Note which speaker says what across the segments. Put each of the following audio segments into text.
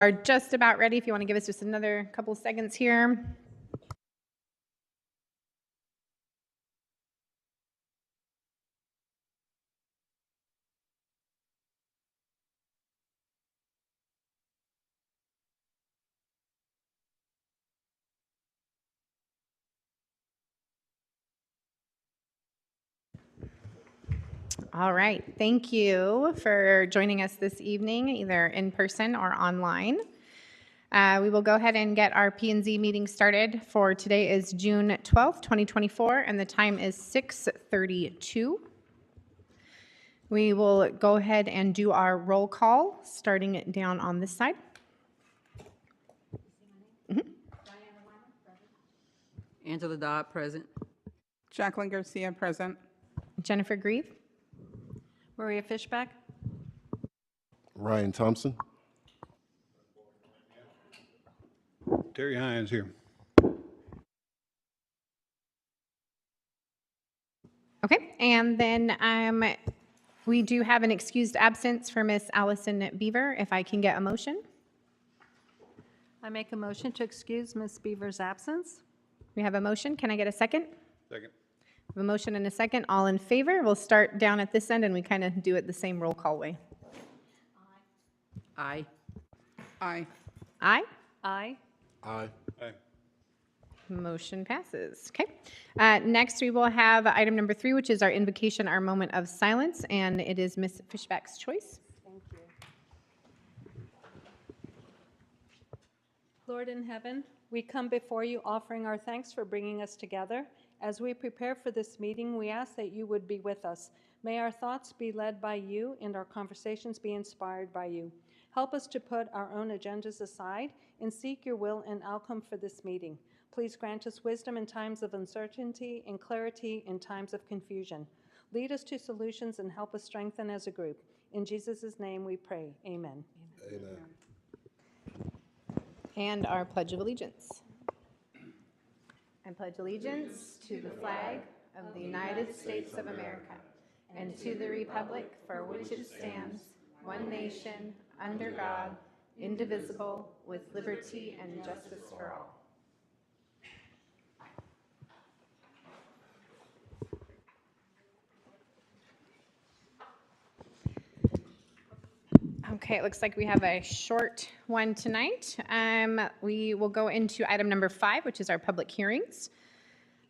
Speaker 1: Are just about ready. If you want to give us just another couple seconds here. All right. Thank you for joining us this evening, either in person or online. We will go ahead and get our P&Z meeting started. For today is June 12th, 2024, and the time is 6:32. We will go ahead and do our roll call, starting it down on this side.
Speaker 2: Angela Dodd, present.
Speaker 3: Jacqueline Garcia, present.
Speaker 1: Jennifer Grieve.
Speaker 4: Maria Fishback.
Speaker 5: Ryan Thompson.
Speaker 6: Terry Hines here.
Speaker 1: Okay, and then we do have an excused absence for Miss Allison Beaver. If I can get a motion.
Speaker 4: I make a motion to excuse Ms. Beaver's absence.
Speaker 1: We have a motion. Can I get a second?
Speaker 6: Second.
Speaker 1: We have a motion and a second. All in favor? We'll start down at this end, and we kind of do it the same roll call way.
Speaker 2: Aye.
Speaker 3: Aye.
Speaker 1: Aye.
Speaker 4: Aye.
Speaker 5: Aye.
Speaker 6: Aye.
Speaker 1: Motion passes. Okay. Next, we will have item number 3, which is our invocation, our moment of silence, and it is Miss Fishback's choice.
Speaker 4: Thank you. Lord in heaven, we come before you offering our thanks for bringing us together. As we prepare for this meeting, we ask that you would be with us. May our thoughts be led by you and our conversations be inspired by you. Help us to put our own agendas aside and seek your will and outcome for this meeting. Please grant us wisdom in times of uncertainty and clarity in times of confusion. Lead us to solutions and help us strengthen as a group. In Jesus' name we pray. Amen.
Speaker 5: Amen.
Speaker 1: And our Pledge of Allegiance. I pledge allegiance to the flag of the United States of America and to the republic for which it stands, one nation, under God, indivisible, with liberty and justice for all. Okay, it looks like we have a short one tonight. We will go into item number 5, which is our public hearings.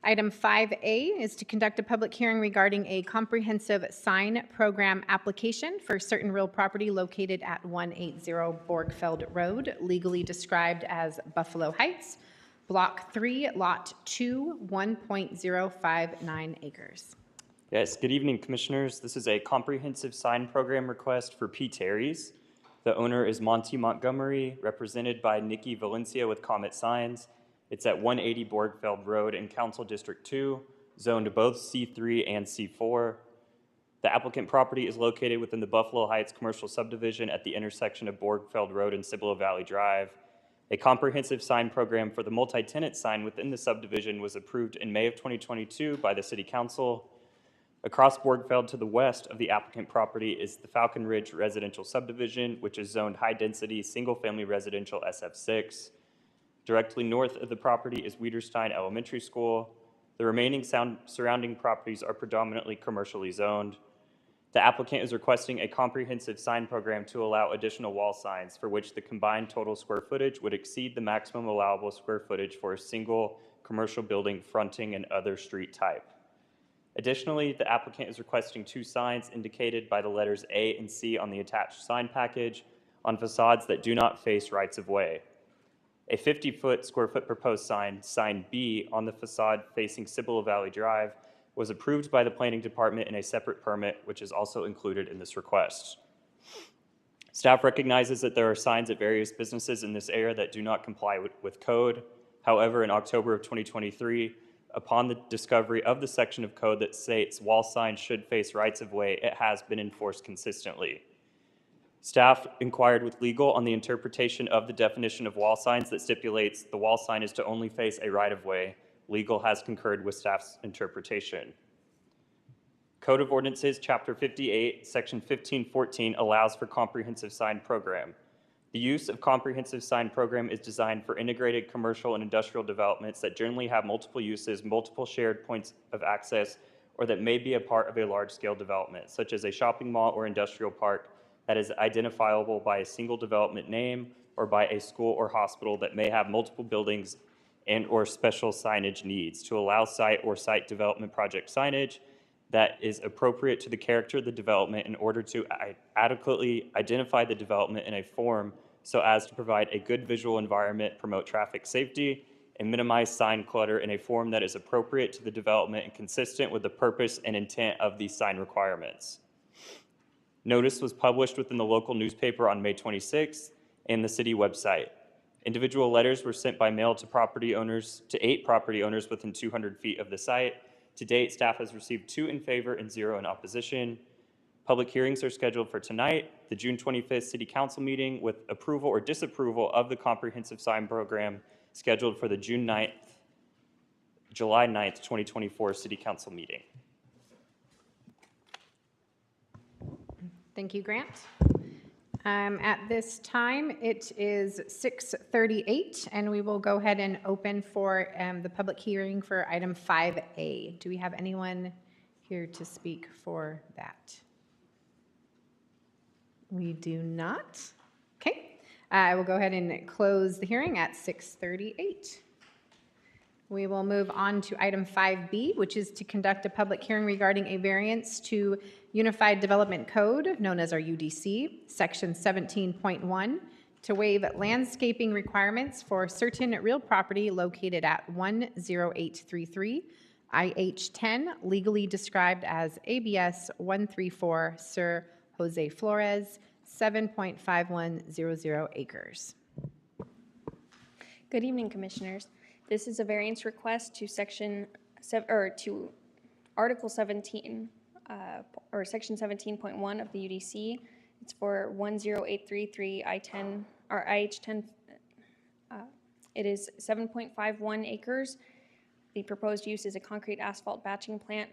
Speaker 1: Item 5A is to conduct a public hearing regarding a comprehensive sign program application for certain real property located at 180 Borgfeld Road, legally described as Buffalo Heights, Block 3, Lot 2, 1.059 acres.
Speaker 7: Yes, good evening, Commissioners. This is a comprehensive sign program request for P. Terry's. The owner is Monty Montgomery, represented by Nikki Valencia with Comet Signs. It's at 180 Borgfeld Road in Council District 2, zoned both C3 and C4. The applicant property is located within the Buffalo Heights commercial subdivision at the intersection of Borgfeld Road and Cibolo Valley Drive. A comprehensive sign program for the multi-tenant sign within the subdivision was approved in May of 2022 by the City Council. Across Borgfeld to the west of the applicant property is the Falcon Ridge residential subdivision, which is zoned high-density single-family residential SF6. Directly north of the property is Wiederstein Elementary School. The remaining surrounding properties are predominantly commercially zoned. The applicant is requesting a comprehensive sign program to allow additional wall signs for which the combined total square footage would exceed the maximum allowable square footage for a single commercial building fronting and other street type. Additionally, the applicant is requesting 2 signs indicated by the letters A and C on the attached sign package on facades that do not face rights-of-way. A 50 square foot proposed sign, sign B, on the facade facing Cibolo Valley Drive was approved by the Planning Department in a separate permit, which is also included in this request. Staff recognizes that there are signs at various businesses in this area that do not comply with code. However, in October of 2023, upon the discovery of the section of code that states wall signs should face rights-of-way, it has been enforced consistently. Staff inquired with legal on the interpretation of the definition of wall signs that stipulates the wall sign is to only face a right-of-way. Legal has concurred with staff's interpretation. Code of Ordinances, Chapter 58, Section 1514 allows for comprehensive sign program. The use of comprehensive sign program is designed for integrated commercial and industrial developments that generally have multiple uses, multiple shared points of access, or that may be a part of a large-scale development, such as a shopping mall or industrial park that is identifiable by a single development name or by a school or hospital that may have multiple buildings and/or special signage needs to allow site or site development project signage that is appropriate to the character of the development in order to adequately identify the development in a form so as to provide a good visual environment, promote traffic safety, and minimize sign clutter in a form that is appropriate to the development and consistent with the purpose and intent of these sign requirements. Notice was published within the local newspaper on May 26th and the city website. Individual letters were sent by mail to property owners, to 8 property owners within 200 feet of the site. To date, staff has received 2 in favor and 0 in opposition. Public hearings are scheduled for tonight, the June 25th City Council meeting, with approval or disapproval of the comprehensive sign program scheduled for the July 9th, 2024 City Council meeting.
Speaker 1: Thank you, Grant. At this time, it is 6:38, and we will go ahead and open for the public hearing for item 5A. Do we have anyone here to speak for that? We do not. Okay. I will go ahead and close the hearing at 6:38. We will move on to item 5B, which is to conduct a public hearing regarding a variance to Unified Development Code, known as our UDC, Section 17.1, to waive landscaping requirements for certain real property located at 10833 IH10, legally described as ABS 134 Sir Jose Flores, 7.5100 acres.
Speaker 8: Good evening, Commissioners. This is a variance request to to Article 17, or Section 17.1 of the UDC. It's for 10833 I-10 or IH10. It is 7.51 acres. The proposed use is a concrete asphalt batching plant,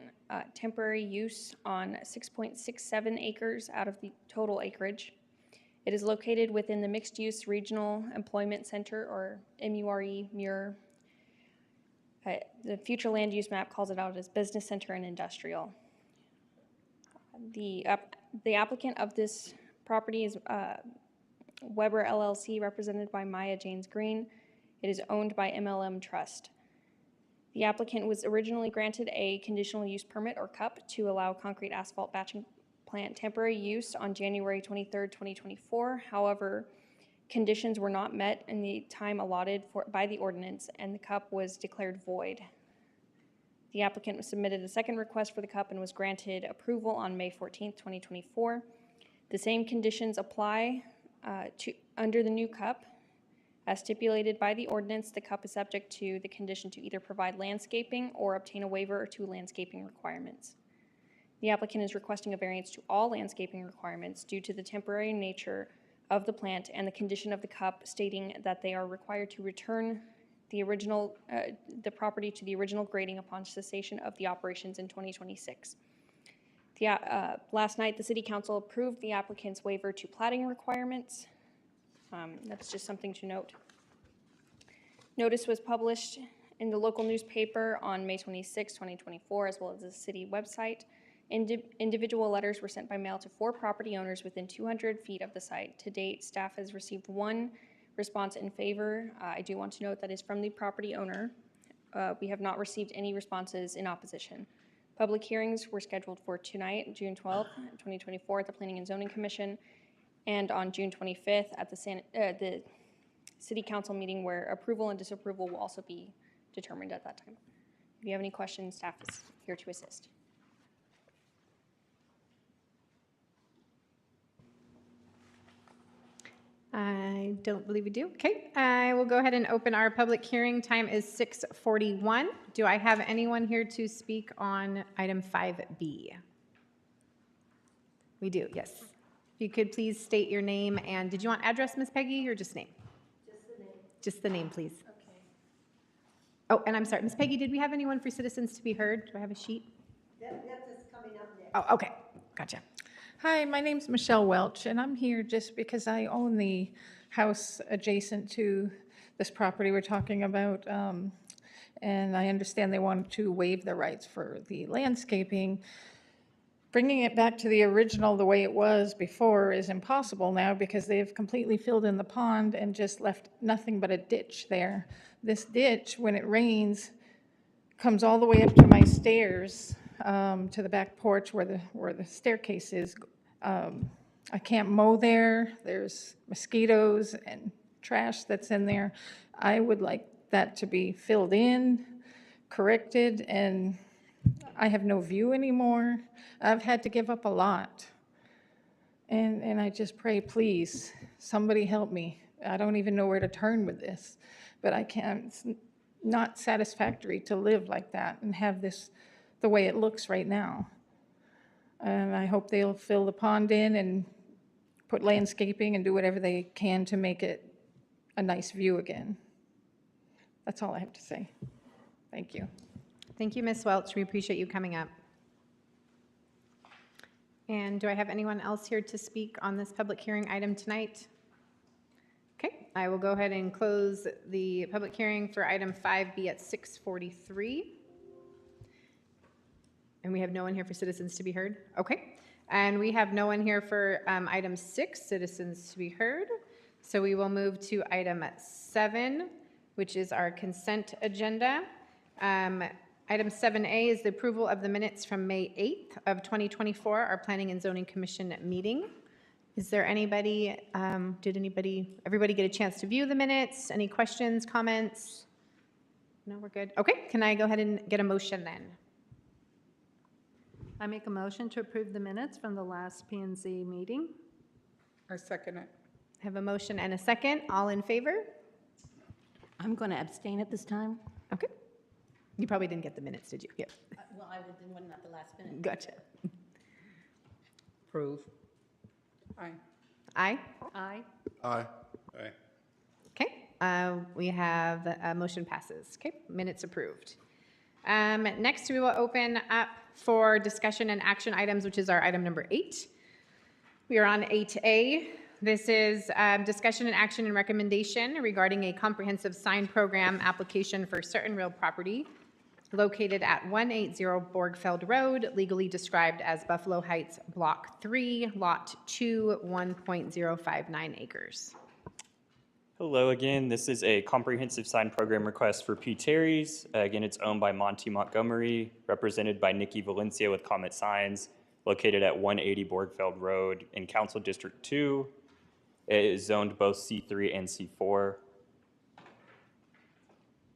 Speaker 8: temporary use on 6.67 acres out of the total acreage. It is located within the Mixed-Use Regional Employment Center, or MURE. The future land use map calls it out as business center and industrial. The applicant of this property is Weber LLC, represented by Maya Janes Green. It is owned by MLM Trust. The applicant was originally granted a conditional use permit, or CUP, to allow concrete asphalt batching plant temporary use on January 23rd, 2024. However, conditions were not met in the time allotted by the ordinance, and the CUP was declared void. The applicant submitted a second request for the CUP and was granted approval on May 14th, 2024. The same conditions apply under the new CUP. As stipulated by the ordinance, the CUP is subject to the condition to either provide landscaping or obtain a waiver or 2 landscaping requirements. The applicant is requesting a variance to all landscaping requirements due to the temporary nature of the plant and the condition of the CUP, stating that they are required to return the property to the original grading upon cessation of the operations in 2026. Last night, the City Council approved the applicant's waiver to plating requirements. That's just something to note. Notice was published in the local newspaper on May 26, 2024, as well as the city website. Individual letters were sent by mail to 4 property owners within 200 feet of the site. To date, staff has received 1 response in favor. I do want to note that is from the property owner. We have not received any responses in opposition. Public hearings were scheduled for tonight, June 12th, 2024, at the Planning and Zoning Commission, and on June 25th at the City Council meeting, where approval and disapproval will also be determined at that time. If you have any questions, staff is here to assist.
Speaker 1: I don't believe we do. Okay, I will go ahead and open our public hearing. Time is 6:41. Do I have anyone here to speak on item 5B? We do, yes. If you could please state your name, and did you want address, Ms. Peggy, or just name? Just the name. Just the name, please. Okay. Oh, and I'm sorry, Ms. Peggy, did we have anyone for citizens to be heard? Do I have a sheet?
Speaker 9: That's coming up next.
Speaker 1: Oh, okay, gotcha.
Speaker 9: Hi, my name's Michelle Welch, and I'm here just because I own the
Speaker 10: house adjacent to this property we're talking about. And I understand they wanted to waive the rights for the landscaping. Bringing it back to the original, the way it was before, is impossible now because they've completely filled in the pond and just left nothing but a ditch there. This ditch, when it rains, comes all the way up to my stairs, to the back porch where the staircase is. I can't mow there. There's mosquitoes and trash that's in there. I would like that to be filled in, corrected, and I have no view anymore. I've had to give up a lot. And I just pray, please, somebody help me. I don't even know where to turn with this, but I can't, it's not satisfactory to live like that and have this the way it looks right now. And I hope they'll fill the pond in and put landscaping and do whatever they can to make it a nice view again. That's all I have to say. Thank you.
Speaker 1: Thank you, Ms. Welch. We appreciate you coming up. And do I have anyone else here to speak on this public hearing item tonight? Okay, I will go ahead and close the public hearing for item 5B at 6:43. And we have no one here for citizens to be heard? Okay. And we have no one here for item 6, citizens to be heard. So we will move to item 7, which is our consent agenda. Item 7A is the approval of the minutes from May 8th of 2024, our Planning and Zoning Commission meeting. Is there anybody, everybody get a chance to view the minutes? Any questions, comments? No, we're good. Okay, can I go ahead and get a motion then?
Speaker 4: I make a motion to approve the minutes from the last P&Z meeting.
Speaker 3: I second it.
Speaker 1: I have a motion and a second. All in favor?
Speaker 9: I'm going to abstain at this time.
Speaker 1: Okay. You probably didn't get the minutes, did you? Yep.
Speaker 9: Well, I was the one at the last minute.
Speaker 1: Gotcha.
Speaker 2: Approve.
Speaker 3: Aye.
Speaker 1: Aye.
Speaker 4: Aye.
Speaker 5: Aye.
Speaker 6: Aye.
Speaker 1: Okay, we have, motion passes. Okay, minutes approved. Next, we will open up for discussion and action items, which is our item number 8. We are on 8A. This is discussion and action and recommendation regarding a comprehensive sign program application for certain real property located at 180 Borgfeld Road, legally described as Buffalo Heights Block 3, Lot 2, 1.059 acres.
Speaker 7: Hello again. This is a comprehensive sign program request for P. Terry's. Again, it's owned by Monty Montgomery, represented by Nikki Valencia with Comet Signs, located at 180 Borgfeld Road in Council District 2. It is zoned both C3 and C4.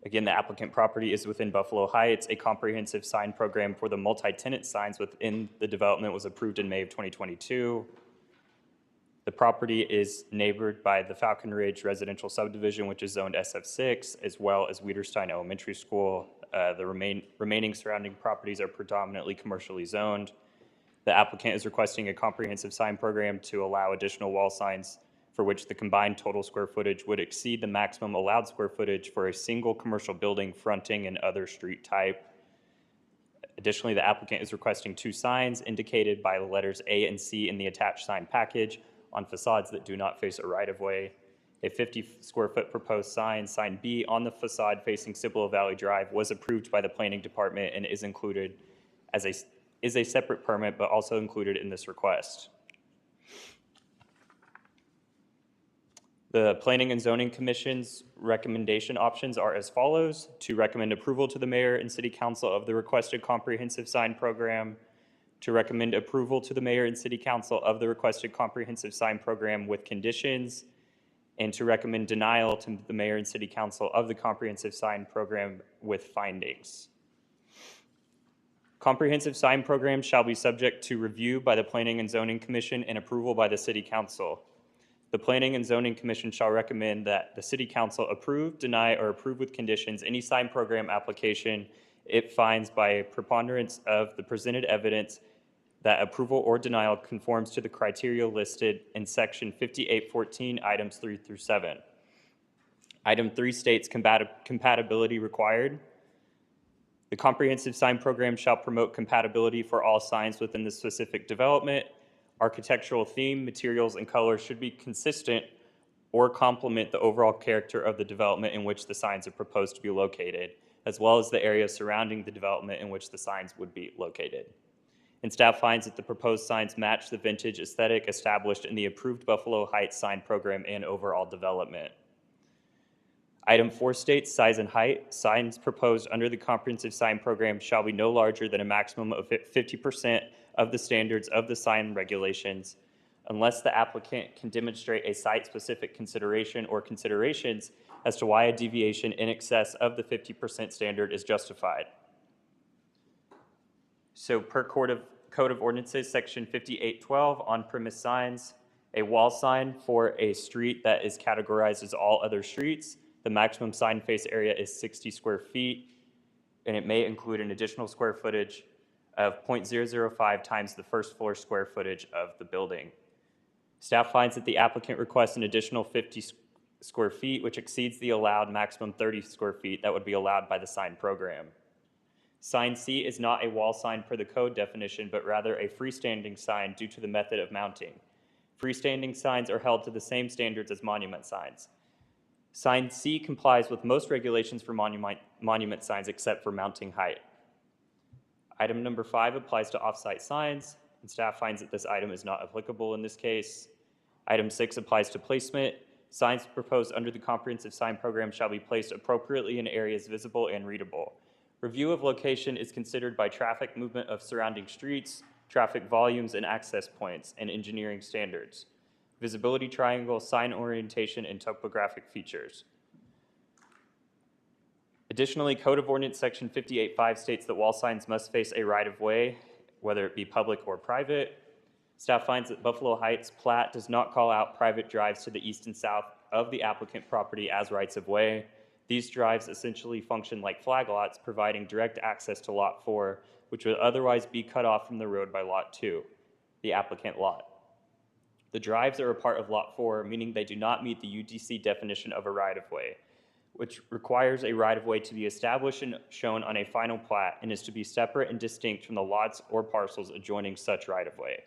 Speaker 7: Again, the applicant property is within Buffalo Heights. A comprehensive sign program for the multi-tenant signs within the development was approved in May of 2022. The property is neighbored by the Falcon Ridge residential subdivision, which is zoned SF6, as well as Wiederstein Elementary School. The remaining surrounding properties are predominantly commercially zoned. The applicant is requesting a comprehensive sign program to allow additional wall signs for which the combined total square footage would exceed the maximum allowed square footage for a single commercial building fronting and other street type. Additionally, the applicant is requesting 2 signs indicated by the letters A and C in the attached sign package on facades that do not face a right-of-way. A 50 square foot proposed sign, sign B, on the facade facing Cibolo Valley Drive was approved by the planning department and is included as a separate permit, but also included in this request. The Planning and Zoning Commission's recommendation options are as follows: to recommend approval to the mayor and city council of the requested comprehensive sign program, to recommend approval to the mayor and city council of the requested comprehensive sign program with conditions, and to recommend denial to the mayor and city council of the comprehensive sign program with findings. Comprehensive sign programs shall be subject to review by the Planning and Zoning Commission and approval by the city council. The Planning and Zoning Commission shall recommend that the city council approve, deny, or approve with conditions any sign program application it finds by a preponderance of the presented evidence that approval or denial conforms to the criteria listed in section 5814, items 3 through 7. Item 3 states compatibility required. The comprehensive sign program shall promote compatibility for all signs within the specific development. Architectural theme, materials, and colors should be consistent or complement the overall character of the development in which the signs are proposed to be located, as well as the area surrounding the development in which the signs would be located. And staff finds that the proposed signs match the vintage aesthetic established in the approved Buffalo Heights sign program and overall development. Item 4 states size and height. Signs proposed under the comprehensive sign program shall be no larger than a maximum of 50% of the standards of the sign regulations, unless the applicant can demonstrate a site-specific consideration or considerations as to why a deviation in excess of the 50% standard is justified. So per Code of Ordinances, Section 5812, on-premise signs, a wall sign for a street that is categorized as all other streets. The maximum sign face area is 60 square feet, and it may include an additional square footage of 0.005 times the first floor square footage of the building. Staff finds that the applicant requests an additional 50 square feet, which exceeds the allowed maximum 30 square feet that would be allowed by the sign program. Sign C is not a wall sign per the code definition, but rather a freestanding sign due to the method of mounting. Freestanding signs are held to the same standards as monument signs. Sign C complies with most regulations for monument signs except for mounting height. Item number 5 applies to off-site signs, and staff finds that this item is not applicable in this case. Item 6 applies to placement. Signs proposed under the comprehensive sign program shall be placed appropriately in areas visible and readable. Review of location is considered by traffic movement of surrounding streets, traffic volumes and access points, and engineering standards. Visibility triangle, sign orientation, and topographic features. Additionally, Code of Ordinance Section 58.5 states that wall signs must face a right-of-way, whether it be public or private. Staff finds that Buffalo Heights plat does not call out private drives to the east and south of the applicant property as rights-of-way. These drives essentially function like flag lots, providing direct access to Lot 4, which would otherwise be cut off from the road by Lot 2, the applicant lot. The drives are a part of Lot 4, meaning they do not meet the UDC definition of a right-of-way, which requires a right-of-way to be established and shown on a final plat and is to be separate and distinct from the lots or parcels adjoining such right-of-way.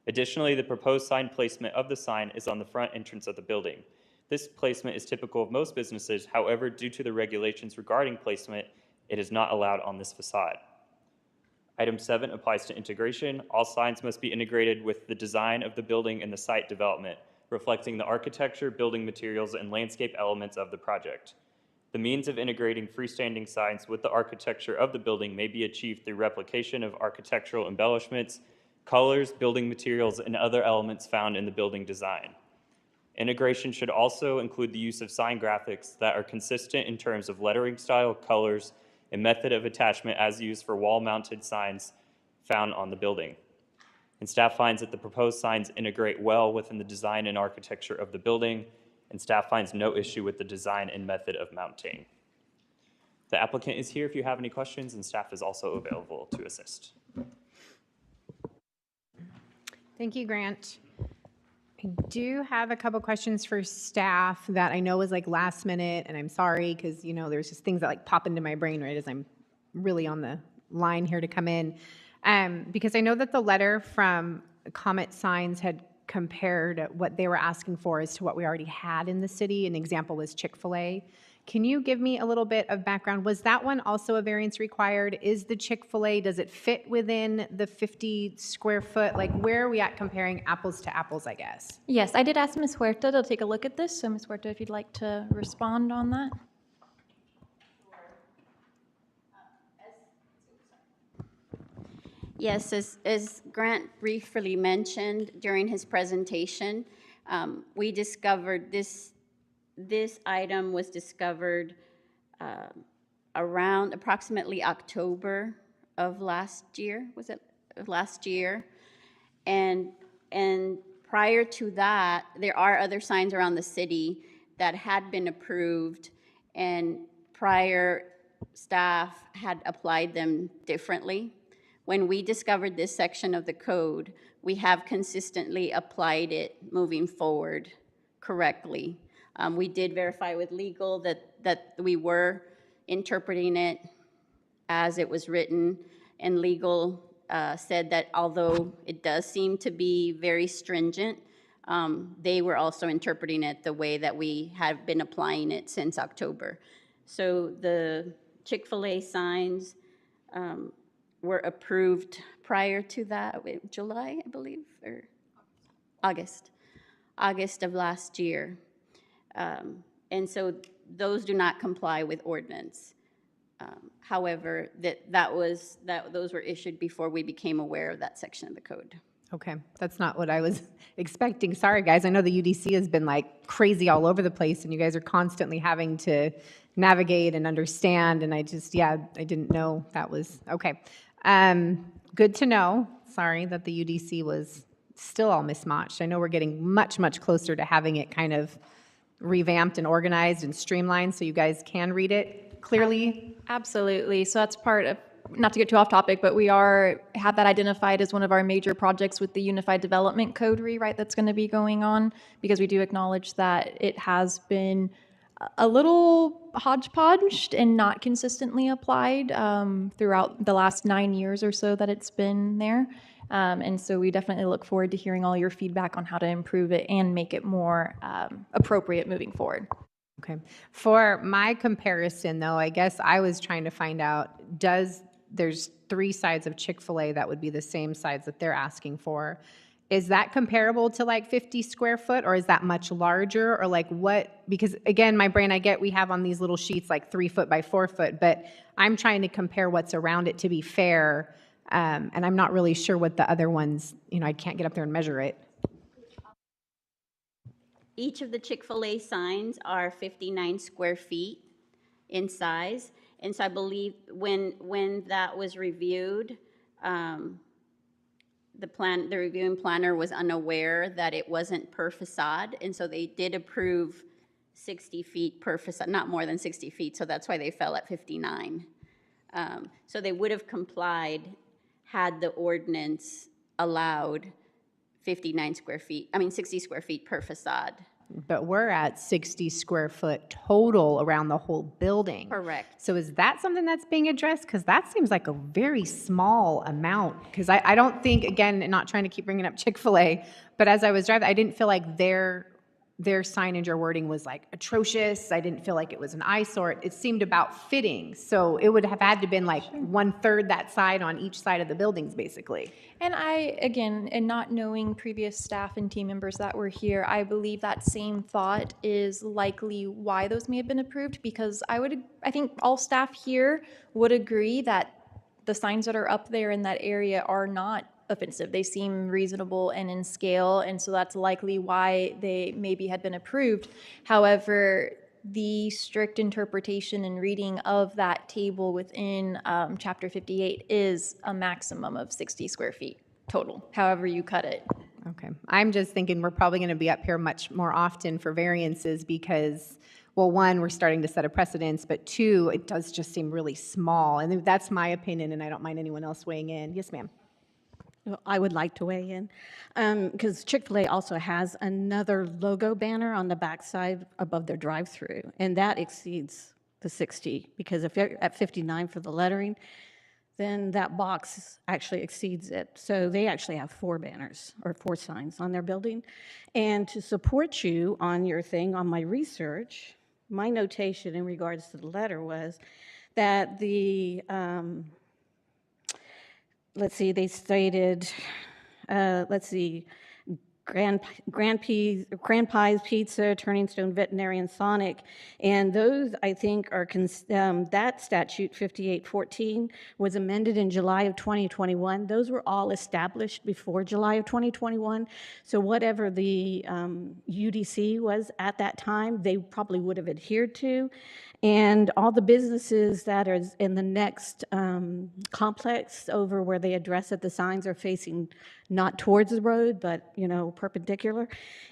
Speaker 7: Additionally, the proposed sign placement of the sign is on the front entrance of the building. This placement is typical of most businesses. However, due to the regulations regarding placement, it is not allowed on this facade. Item 7 applies to integration. All signs must be integrated with the design of the building and the site development, reflecting the architecture, building materials, and landscape elements of the project. The means of integrating freestanding signs with the architecture of the building may be achieved through replication of architectural embellishments, colors, building materials, and other elements found in the building design. Integration should also include the use of sign graphics that are consistent in terms of lettering style, colors, and method of attachment as used for wall-mounted signs found on the building. And staff finds that the proposed signs integrate well within the design and architecture of the building, and staff finds no issue with the design and method of mounting. The applicant is here if you have any questions, and staff is also available to assist.
Speaker 1: Thank you, Grant. I do have a couple questions for staff that I know was like last minute, and I'm sorry because, you know, there's just things that like pop into my brain right as I'm really on the line here to come in. Because I know that the letter from Comet Signs had compared what they were asking for as to what we already had in the city. An example was Chick-fil-A. Can you give me a little bit of background? Was that one also a variance required? Is the Chick-fil-A, does it fit within the 50 square foot? Like, where are we at comparing apples to apples, I guess?
Speaker 11: Yes, I did ask Ms. Huerta to take a look at this. So Ms. Huerta, if you'd like to respond on that.
Speaker 12: Yes, as Grant briefly mentioned during his presentation, we discovered this item was discovered around approximately October of last year. Was it last year? And prior to that, there are other signs around the city that had been approved, and prior staff had applied them differently. When we discovered this section of the code, we have consistently applied it moving forward correctly. We did verify with legal that we were interpreting it as it was written, and legal said that although it does seem to be very stringent, they were also interpreting it the way that we have been applying it since October. So the Chick-fil-A signs were approved prior to that, July, I believe, or August of last year. And so those do not comply with ordinance. However, those were issued before we became aware of that section of the code.
Speaker 1: Okay, that's not what I was expecting. Sorry, guys. I know the UDC has been like crazy all over the place, and you guys are constantly having to navigate and understand, and I didn't know that was, okay. Good to know. Sorry that the UDC was still all mismatched. I know we're getting much, much closer to having it kind of revamped and organized and streamlined so you guys can read it clearly.
Speaker 11: Absolutely. So that's part of, not to get too off topic, but we have that identified as one of our major projects with the Unified Development Code rewrite that's going to be going on, because we do acknowledge that it has been a little hodgepodged and not consistently applied throughout the last 9 years or so that it's been there. And so we definitely look forward to hearing all your feedback on how to improve it and make it more appropriate moving forward.
Speaker 1: Okay. For my comparison, though, I guess I was trying to find out, there's 3 sides of Chick-fil-A that would be the same sides that they're asking for. Is that comparable to like 50 square foot, or is that much larger, or like what? Because again, my brain, I get we have on these little sheets like 3 foot by 4 foot, but I'm trying to compare what's around it to be fair. And I'm not really sure what the other ones, I can't get up there and measure it.
Speaker 12: Each of the Chick-fil-A signs are 59 square feet in size. And so I believe when that was reviewed, the reviewing planner was unaware that it wasn't per facade. And so they did approve 60 feet per facade, not more than 60 feet. So that's why they fell at 59. So they would have complied had the ordinance allowed 60 square feet per facade.
Speaker 1: But we're at 60 square foot total around the whole building.
Speaker 12: Correct.
Speaker 1: So is that something that's being addressed? Because that seems like a very small amount. Because I don't think, again, not trying to keep bringing up Chick-fil-A, but as I was driving, I didn't feel like their signage or wording was like atrocious. I didn't feel like it was an eyesore. It seemed about fitting. So it would have had to been like 1/3 that side on each side of the buildings, basically.
Speaker 11: And and not knowing previous staff and team members that were here, I believe that same thought is likely why those may have been approved, because I think all staff here would agree that the signs that are up there in that area are not offensive. They seem reasonable and in scale, and so that's likely why they maybe had been approved. However, the strict interpretation and reading of that table within Chapter 58 is a maximum of 60 square feet total, however you cut it.
Speaker 1: Okay. I'm just thinking we're probably going to be up here much more often for variances because, well, 1, we're starting to set a precedence, but 2, it does just seem really small. And that's my opinion, and I don't mind anyone else weighing in. Yes, ma'am.
Speaker 9: I would like to weigh in because Chick-fil-A also has another logo banner on the backside above their drive-through, and that exceeds the 60, because if you're at 59 for the lettering, then that box actually exceeds it. So they actually have 4 banners or 4 signs on their building. And to support you on your thing, on my research, my notation in regards to the letter was that the they stated, Grand Pies Pizza, Turning Stone Veterinary, and Sonic, and those, I think, are, that statute 5814 was amended in July of 2021. Those were all established before July of 2021, so whatever the UDC was at that time, they probably would have adhered to, and all the businesses that are in the next complex over where they address it, the signs are facing not towards the road, but, perpendicular.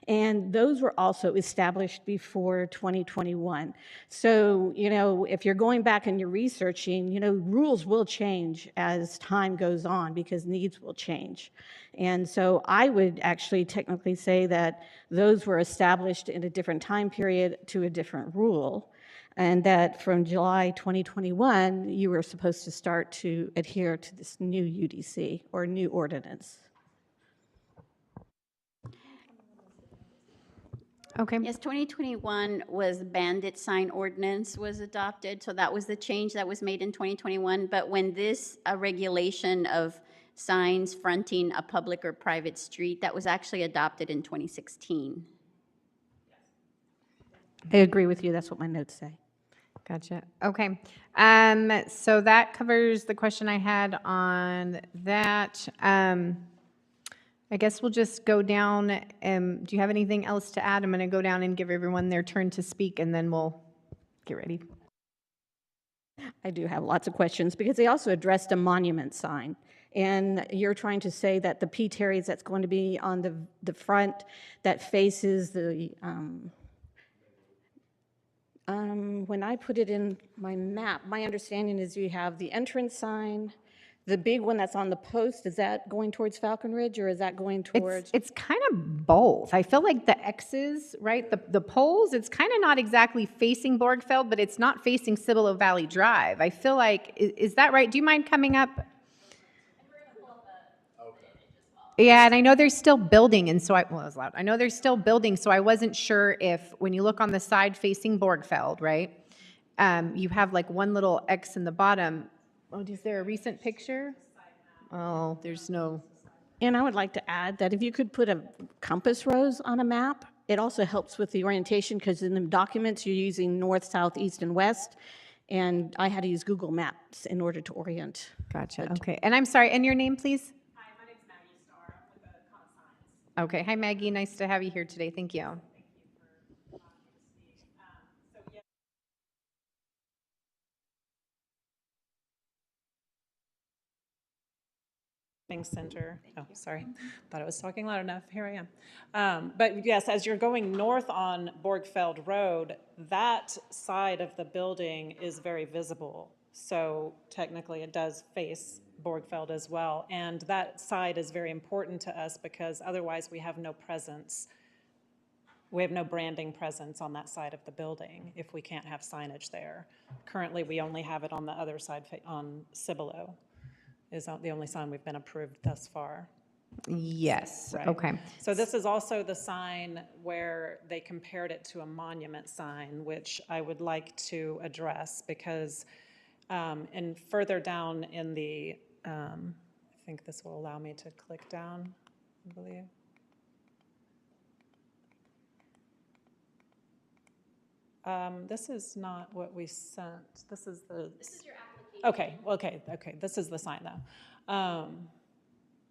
Speaker 9: And those were also established before 2021. So, if you're going back and you're researching, rules will change as time goes on because needs will change. And so I would actually technically say that those were established in a different time period to a different rule. And that from July 2021, you were supposed to start to adhere to this new UDC or new ordinance.
Speaker 1: Okay.
Speaker 12: Yes, 2021 was bandit sign ordinance was adopted, so that was the change that was made in 2021. But when this regulation of signs fronting a public or private street, that was actually adopted in 2016.
Speaker 9: I agree with you. That's what my notes say.
Speaker 1: Gotcha. Okay. So that covers the question I had on that. I guess we'll just go down. Do you have anything else to add? I'm going to go down and give everyone their turn to speak, and then we'll get ready.
Speaker 9: I do have lots of questions because they also addressed a monument sign. And you're trying to say that the P. Terry's that's going to be on the front that faces the, when I put it in my map, my understanding is you have the entrance sign, the big one that's on the post, is that going towards Falcon Ridge or is that going towards?
Speaker 1: It's kind of both. I feel like the X's, right, the poles, it's kind of not exactly facing Borgfeld, but it's not facing Cibolo Valley Drive. I feel like, is that right? Do you mind coming up? Yeah, and I know they're still building, and so well, that was loud. I know they're still building, so I wasn't sure if, when you look on the side facing Borgfeld, right, you have like one little X in the bottom. Oh, is there a recent picture? Oh, there's no.
Speaker 9: And I would like to add that if you could put a compass rose on a map, it also helps with the orientation because in the documents you're using north, south, east, and west, and I had to use Google Maps in order to orient.
Speaker 1: Gotcha, okay. And I'm sorry, and your name, please? Hi, my name's Maggie Starr with the Comet Science. Okay, hi Maggie, nice to have you here today, thank you.
Speaker 13: Center. Oh, sorry. Thought I was talking loud enough. Here I am. But yes, as you're going north on Borgfeld Road, that side of the building is very visible. So technically it does face Borgfeld as well. And that side is very important to us because otherwise we have no presence. We have no branding presence on that side of the building if we can't have signage there. Currently, we only have it on the other side on Cibolo. Is the only sign we've been approved thus far.
Speaker 1: Yes,
Speaker 13: Right.
Speaker 1: okay.
Speaker 13: So this is also the sign where they compared it to a monument sign, which I would like to address because and further down in the, I think this will allow me to click down, I believe. This is not what we sent. This is the. This is your application. Okay. This is the sign though.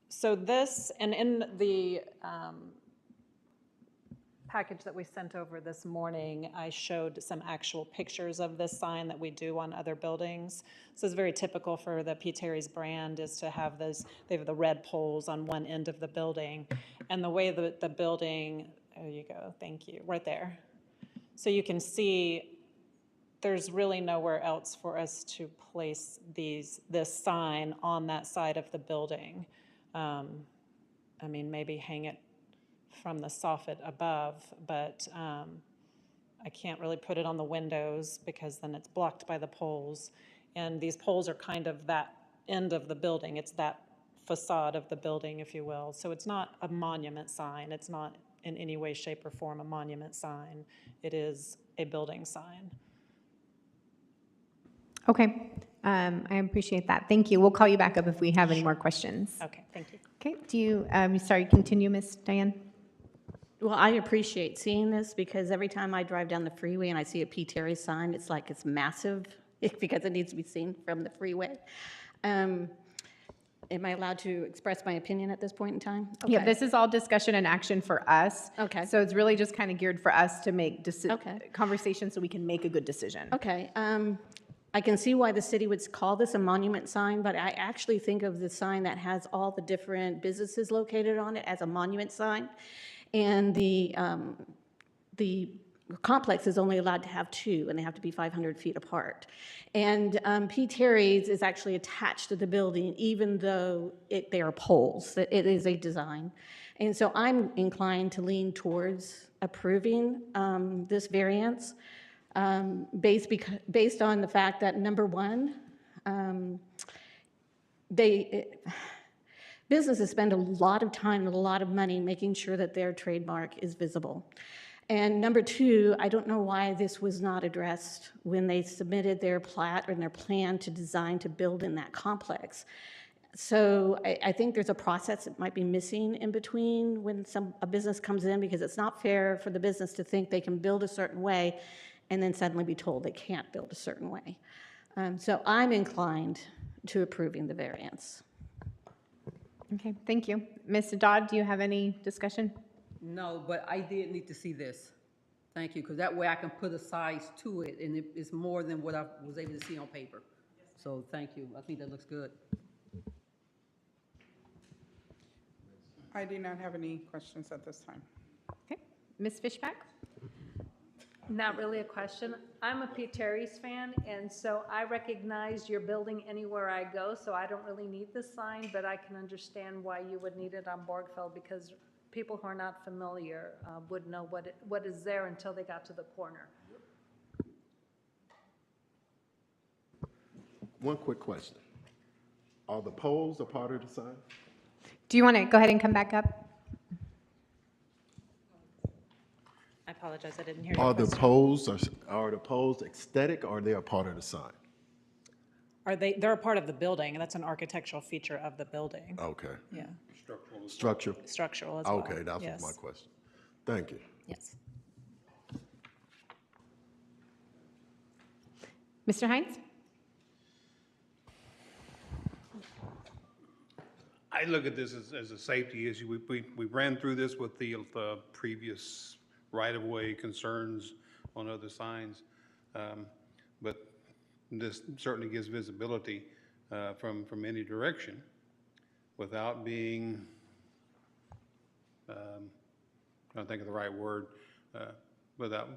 Speaker 13: So this, and in the package that we sent over this morning, I showed some actual pictures of this sign that we do on other buildings. This is very typical for the P. Terry's brand is to have those, they have the red poles on one end of the building. And the way that the building, there you go, thank you, right there. So you can see there's really nowhere else for us to place this sign on that side of the building. I mean, maybe hang it from the soffit above, but I can't really put it on the windows because then it's blocked by the poles. And these poles are kind of that end of the building. It's that facade of the building, if you will. So it's not a monument sign. It's not in any way, shape, or form a monument sign. It is a building sign.
Speaker 1: Okay, I appreciate that. Thank you. We'll call you back up if we have any more questions.
Speaker 13: Okay, thank you.
Speaker 1: Okay, do you, sorry, continue, Ms. Diane?
Speaker 9: Well, I appreciate seeing this because every time I drive down the freeway and I see a P. Terry sign, it's like it's massive because it needs to be seen from the freeway. Am I allowed to express my opinion at this point in time? Okay.
Speaker 1: Yeah, this is all discussion and action for us.
Speaker 9: Okay.
Speaker 1: So it's really just kind of geared for us to make
Speaker 9: Okay.
Speaker 1: conversations so we can make a good decision.
Speaker 9: Okay. I can see why the city would call this a monument sign, but I actually think of the sign that has all the different businesses located on it as a monument sign. And the complex is only allowed to have two, and they have to be 500 feet apart. And P. Terry's is actually attached to the building, even though they are poles. It is a design. And so I'm inclined to lean towards approving this variance based on the fact that, number one, businesses spend a lot of time and a lot of money making sure that their trademark is visible. And number two, I don't know why this was not addressed when they submitted their plat and their plan to design to build in that complex. So I think there's a process that might be missing in between when a business comes in, because it's not fair for the business to think they can build a certain way and then suddenly be told they can't build a certain way. So I'm inclined to approving the variance.
Speaker 1: Okay, thank you. Ms. Dodd, do you have any discussion?
Speaker 2: No, but I did need to see this. Thank you, because that way I can put a size to it, and it's more than what I was able to see on paper. So thank you. I think that looks good.
Speaker 3: I do not have any questions at this time.
Speaker 1: Okay, Ms. Fishback?
Speaker 4: Not really a question. I'm a Pete Terry's fan, and so I recognize your building anywhere I go, so I don't really need this sign, but I can understand why you would need it on Borgfeld, because people who are not familiar would know what is there until they got to the corner.
Speaker 5: One quick question. Are the poles a part of the sign?
Speaker 1: Do you want to go ahead and come back up?
Speaker 13: I apologize, I didn't hear your
Speaker 5: Are the
Speaker 13: question.
Speaker 5: poles aesthetic, or are they a part of the sign?
Speaker 13: They're a part of the building, and that's an architectural feature of the building.
Speaker 5: Okay.
Speaker 13: Yeah,
Speaker 5: Structure?
Speaker 13: structural as well.
Speaker 5: Okay, that was
Speaker 13: Yes.
Speaker 5: my question. Thank you.
Speaker 13: Yes.
Speaker 1: Mr. Hines?
Speaker 6: I look at this as a safety issue. We ran through this with the previous right-of-way concerns on other signs. But this certainly gives visibility from any direction without being, trying to think of the right word, without,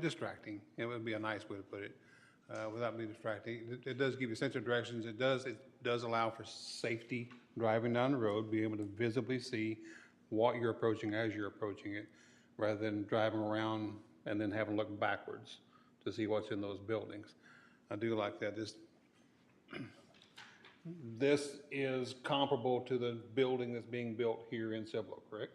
Speaker 6: distracting. It would be a nice way to put it. Without being distracting. It does give you a sense of directions. It does allow for safety driving down the road, be able to visibly see what you're approaching as you're approaching it, rather than driving around and then having to look backwards to see what's in those buildings. I do like that. This is comparable to the building that's being built here in Cibolo, correct?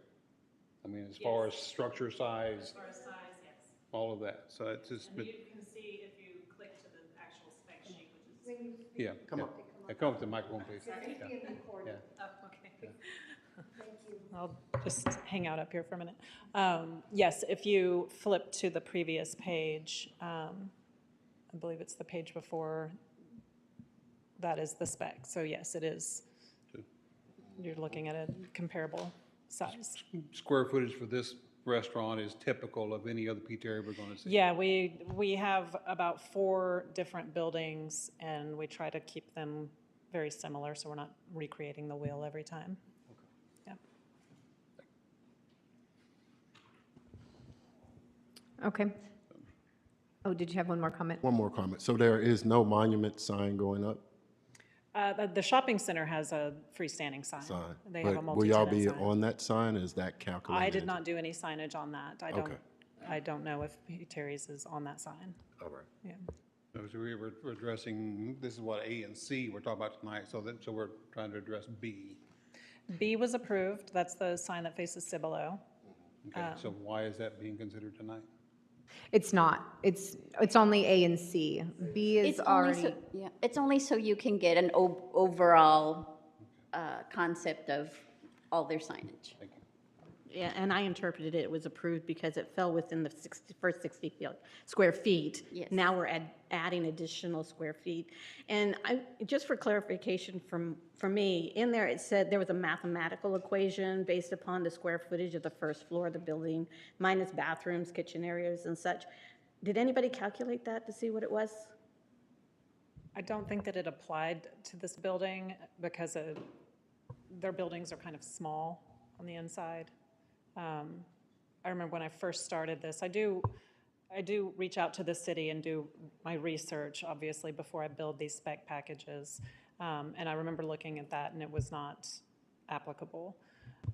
Speaker 6: I mean, as far as structure size.
Speaker 13: As far as size, yes.
Speaker 6: All of that. So it's just.
Speaker 13: And you can see if you click to the actual spec sheet, which is.
Speaker 6: Yeah. Come up. Come up to the microphone, please. Yeah. Yeah.
Speaker 13: Oh, okay. I'll just hang out up here for a minute. Yes, if you flip to the previous page, I believe it's the page before, that is the spec. So yes, it is. You're looking at a comparable size.
Speaker 6: Square footage for this restaurant is typical of any other pizzeria we're going to see.
Speaker 13: Yeah, we have about 4 different buildings, and we try to keep them very similar, so we're not recreating the wheel every time. Yeah.
Speaker 1: Okay. Oh, did you have one more comment?
Speaker 5: One more comment. So there is no monument sign going up?
Speaker 13: The shopping center has a freestanding sign. They have a
Speaker 5: But will y'all
Speaker 13: multi-tenant
Speaker 5: be
Speaker 13: sign.
Speaker 5: on that sign? Is that calculated?
Speaker 13: I did not do any signage on that.
Speaker 5: Okay.
Speaker 13: I don't know if Terry's is on that sign.
Speaker 5: All right.
Speaker 13: Yeah.
Speaker 6: So we're addressing, this is what A and C we're talking about tonight, so we're trying to address B.
Speaker 13: B was approved. That's the sign that faces Cibolo.
Speaker 6: Okay, so why is that being considered tonight?
Speaker 1: It's not. It's only A and C. B is already.
Speaker 12: It's only so you can get an overall concept of all their signage.
Speaker 6: Thank you.
Speaker 9: Yeah, and I interpreted it was approved because it fell within the first 60 square feet.
Speaker 12: Yes.
Speaker 9: Now we're adding additional square feet. And just for clarification for me, in there it said there was a mathematical equation based upon the square footage of the first floor of the building, minus bathrooms, kitchen areas, and such. Did anybody calculate that to see what it was?
Speaker 13: I don't think that it applied to this building because their buildings are kind of small on the inside. I remember when I first started this, I do reach out to the city and do my research, obviously, before I build these spec packages. And I remember looking at that, and it was not applicable.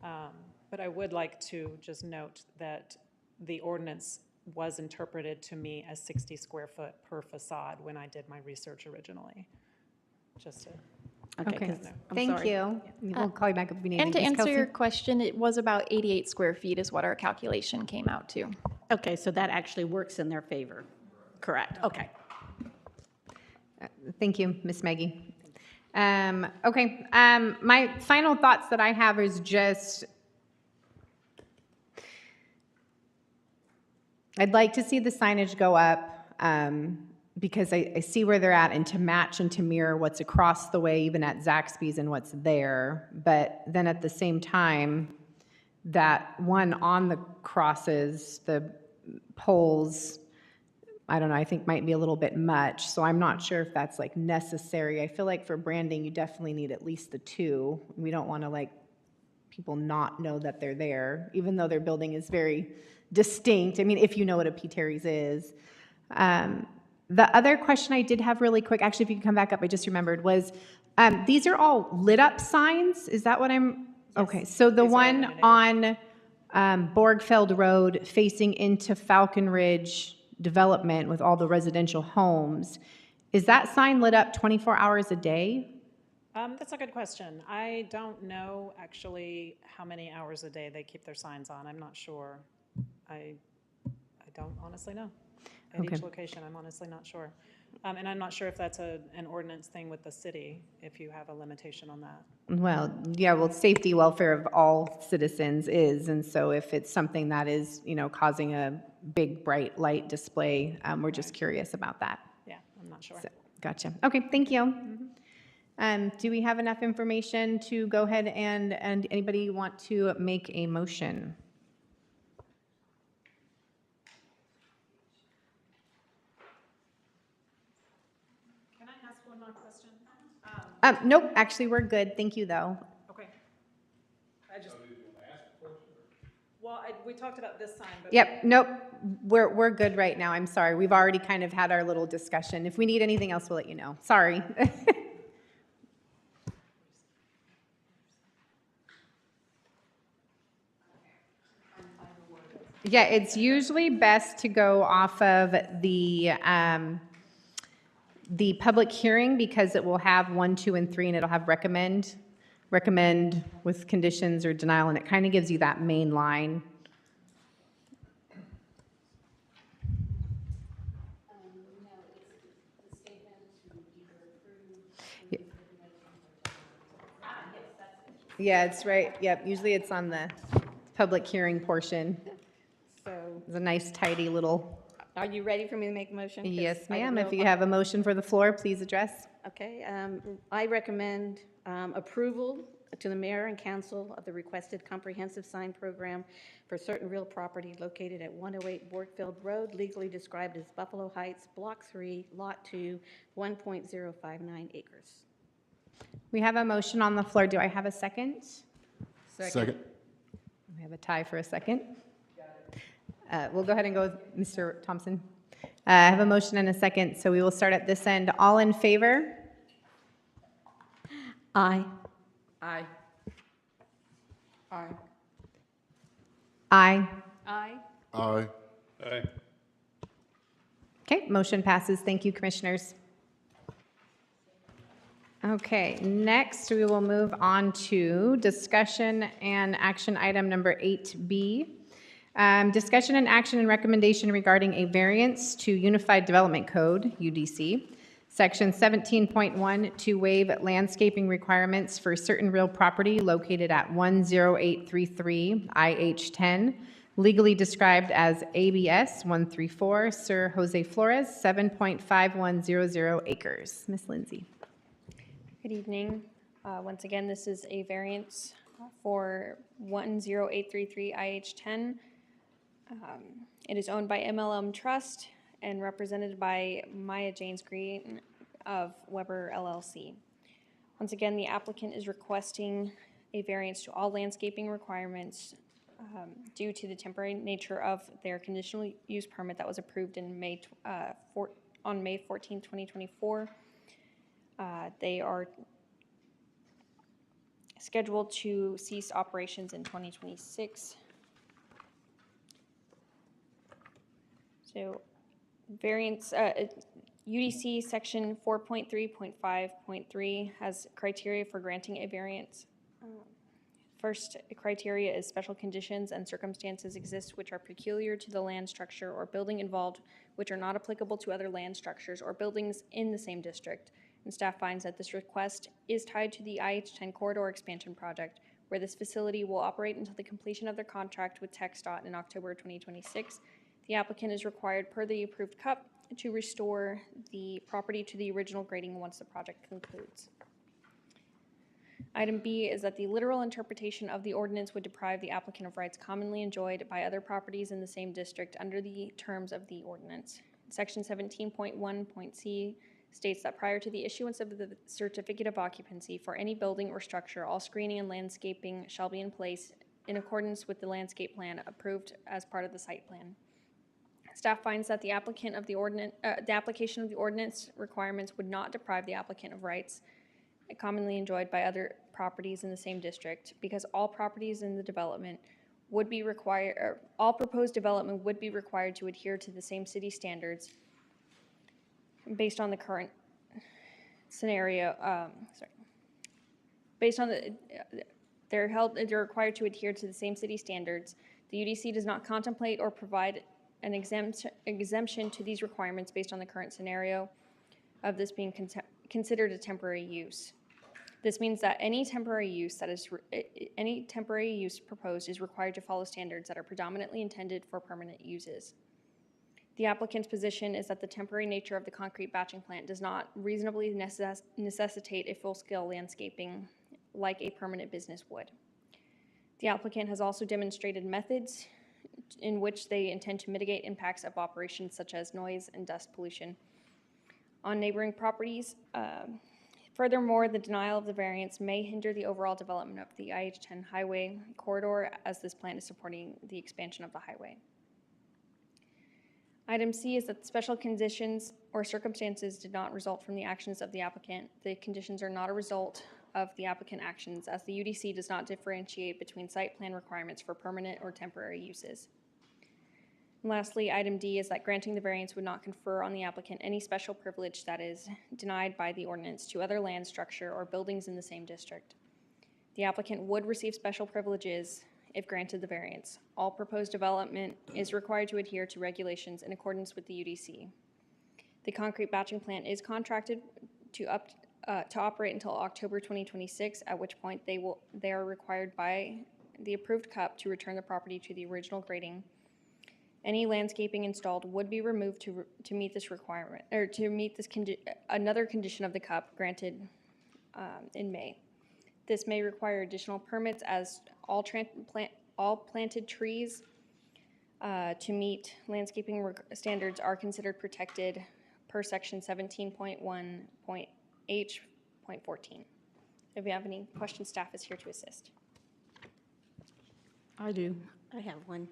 Speaker 13: But I would like to just note that the ordinance was interpreted to me as 60 square foot per facade when I did my research originally. Just to
Speaker 1: Okay,
Speaker 9: 'cause I'm
Speaker 1: thank
Speaker 9: sorry.
Speaker 1: you. We'll call you back if we need
Speaker 11: And to
Speaker 1: anything. Ms.
Speaker 11: answer your
Speaker 1: Kelsey?
Speaker 11: question, it was about 88 square feet is what our calculation came out to.
Speaker 9: Okay, so that actually works in their favor. Correct, okay.
Speaker 1: Thank you, Ms. Maggie. Okay, my final thoughts that I have is just, I'd like to see the signage go up, because I see where they're at and to match and to mirror what's across the way, even at Zaxby's and what's there. But then at the same time, that one on the crosses, the poles, I don't know, I think might be a little bit much. So I'm not sure if that's like necessary. I feel like for branding, you definitely need at least the two. We don't want to like people not know that they're there, even though their building is very distinct. I mean, if you know what a P. Terry's is. The other question I did have really quick, actually, if you could come back up, I just remembered, was these are all lit up signs? Is that what I'm? Okay, so the one on Borgfeld Road facing into Falcon Ridge development with all the residential homes, is that sign lit up 24 hours a day?
Speaker 13: That's a good question. I don't know actually how many hours a day they keep their signs on. I'm not sure. I don't honestly know. At
Speaker 1: Okay.
Speaker 13: each location, I'm honestly not sure. And I'm not sure if that's an ordinance thing with the city, if you have a limitation on that.
Speaker 1: Well, yeah, well, safety, welfare of all citizens is, and so if it's something that is, causing a big bright light display, we're just curious about that.
Speaker 13: Yeah, I'm not sure.
Speaker 1: So, gotcha. Okay, thank you. Do we have enough information to go ahead and anybody want to make a motion?
Speaker 13: Can I ask one more question?
Speaker 1: Nope, actually, we're good. Thank you, though.
Speaker 13: Okay. Well, we talked about this sign, but.
Speaker 1: Yep, nope, we're good right now. I'm sorry. We've already kind of had our little discussion. If we need anything else, we'll let you know. Sorry. Yeah, it's usually best to go off of the public hearing because it will have 1, 2, and 3, and it'll have recommend with conditions or denial, and it kind of gives you that main line. Yeah, it's right. Yep, usually it's on the public hearing portion.
Speaker 9: So,
Speaker 1: It's a nice tidy little.
Speaker 9: are you ready for me to make a motion? 'Cause
Speaker 1: Yes,
Speaker 9: I don't
Speaker 1: ma'am.
Speaker 9: know
Speaker 1: If you have a motion for the floor, please address.
Speaker 9: Okay, I recommend approval to the mayor and council of the requested comprehensive sign program for certain real property located at 108 Borgfeld Road, legally described as Buffalo Heights, Block 3, Lot 2, 1.059 acres.
Speaker 1: We have a motion on the floor. Do I have a second?
Speaker 5: Second.
Speaker 1: We have a tie for a second. We'll go ahead and go with Mr. Thompson. I have a motion and a second, so we will start at this end. All in favor?
Speaker 9: Aye.
Speaker 2: Aye.
Speaker 3: Aye.
Speaker 1: Aye.
Speaker 9: Aye.
Speaker 5: Aye.
Speaker 6: Aye.
Speaker 1: Okay, motion passes. Thank you, commissioners. Okay, next we will move on to discussion and action item number 8B. Discussion and action and recommendation regarding a variance to Unified Development Code, UDC, Section 17.1 to waive landscaping requirements for certain real property located at 10833 IH10, legally described as ABS 134 Sir Jose Flores, 7.5100 acres. Ms. Lindsay.
Speaker 8: Good evening. Once again, this is a variance for 10833 IH10. It is owned by MLM Trust and represented by Maya Janes Green of Weber LLC. Once again, the applicant is requesting a variance to all landscaping requirements due to the temporary nature of their conditional use permit that was approved in on May 14, 2024. They are scheduled to cease operations in 2026. So variance, UDC Section 4.3.5.3 has criteria for granting a variance. First criteria is special conditions and circumstances exist which are peculiar to the land structure or building involved, which are not applicable to other land structures or buildings in the same district. And staff finds that this request is tied to the IH-10 corridor expansion project, where this facility will operate until the completion of their contract with TxDOT in October 2026. The applicant is required per the approved CUP to restore the property to the original grading once the project concludes. Item B is that the literal interpretation of the ordinance would deprive the applicant of rights commonly enjoyed by other properties in the same district under the terms of the ordinance. Section 17.1.c states that prior to the issuance of the certificate of occupancy for any building or structure, all screening and landscaping shall be in place in accordance with the landscape plan approved as part of the site plan. Staff finds that the application of the ordinance requirements would not deprive the applicant of rights commonly enjoyed by other properties in the same district, because all properties in the development would be required, or all proposed development would be required to adhere to the same city standards based on the current scenario. Based on they're required to adhere to the same city standards. The UDC does not contemplate or provide an exemption to these requirements based on the current scenario of this being considered a temporary use. This means that any temporary use proposed is required to follow standards that are predominantly intended for permanent uses. The applicant's position is that the temporary nature of the concrete batching plant does not reasonably necessitate a full-scale landscaping like a permanent business would. The applicant has also demonstrated methods in which they intend to mitigate impacts of operations such as noise and dust pollution on neighboring properties. Furthermore, the denial of the variance may hinder the overall development of the IH-10 highway corridor, as this plan is supporting the expansion of the highway. Item C is that special conditions or circumstances did not result from the actions of the applicant. The conditions are not a result of the applicant actions, as the UDC does not differentiate between site plan requirements for permanent or temporary uses. And lastly, item D is that granting the variance would not confer on the applicant any special privilege that is denied by the ordinance to other land structure or buildings in the same district. The applicant would receive special privileges if granted the variance. All proposed development is required to adhere to regulations in accordance with the UDC. The concrete batching plant is contracted to operate until October 2026, at which point they are required by the approved CUP to return the property to the original grading. Any landscaping installed would be removed to meet this requirement, or to meet this another condition of the CUP granted in May. This may require additional permits, as all planted trees to meet landscaping standards are considered protected per section 17.1.h.14. If you have any questions, staff is here to assist.
Speaker 9: I do. I have one.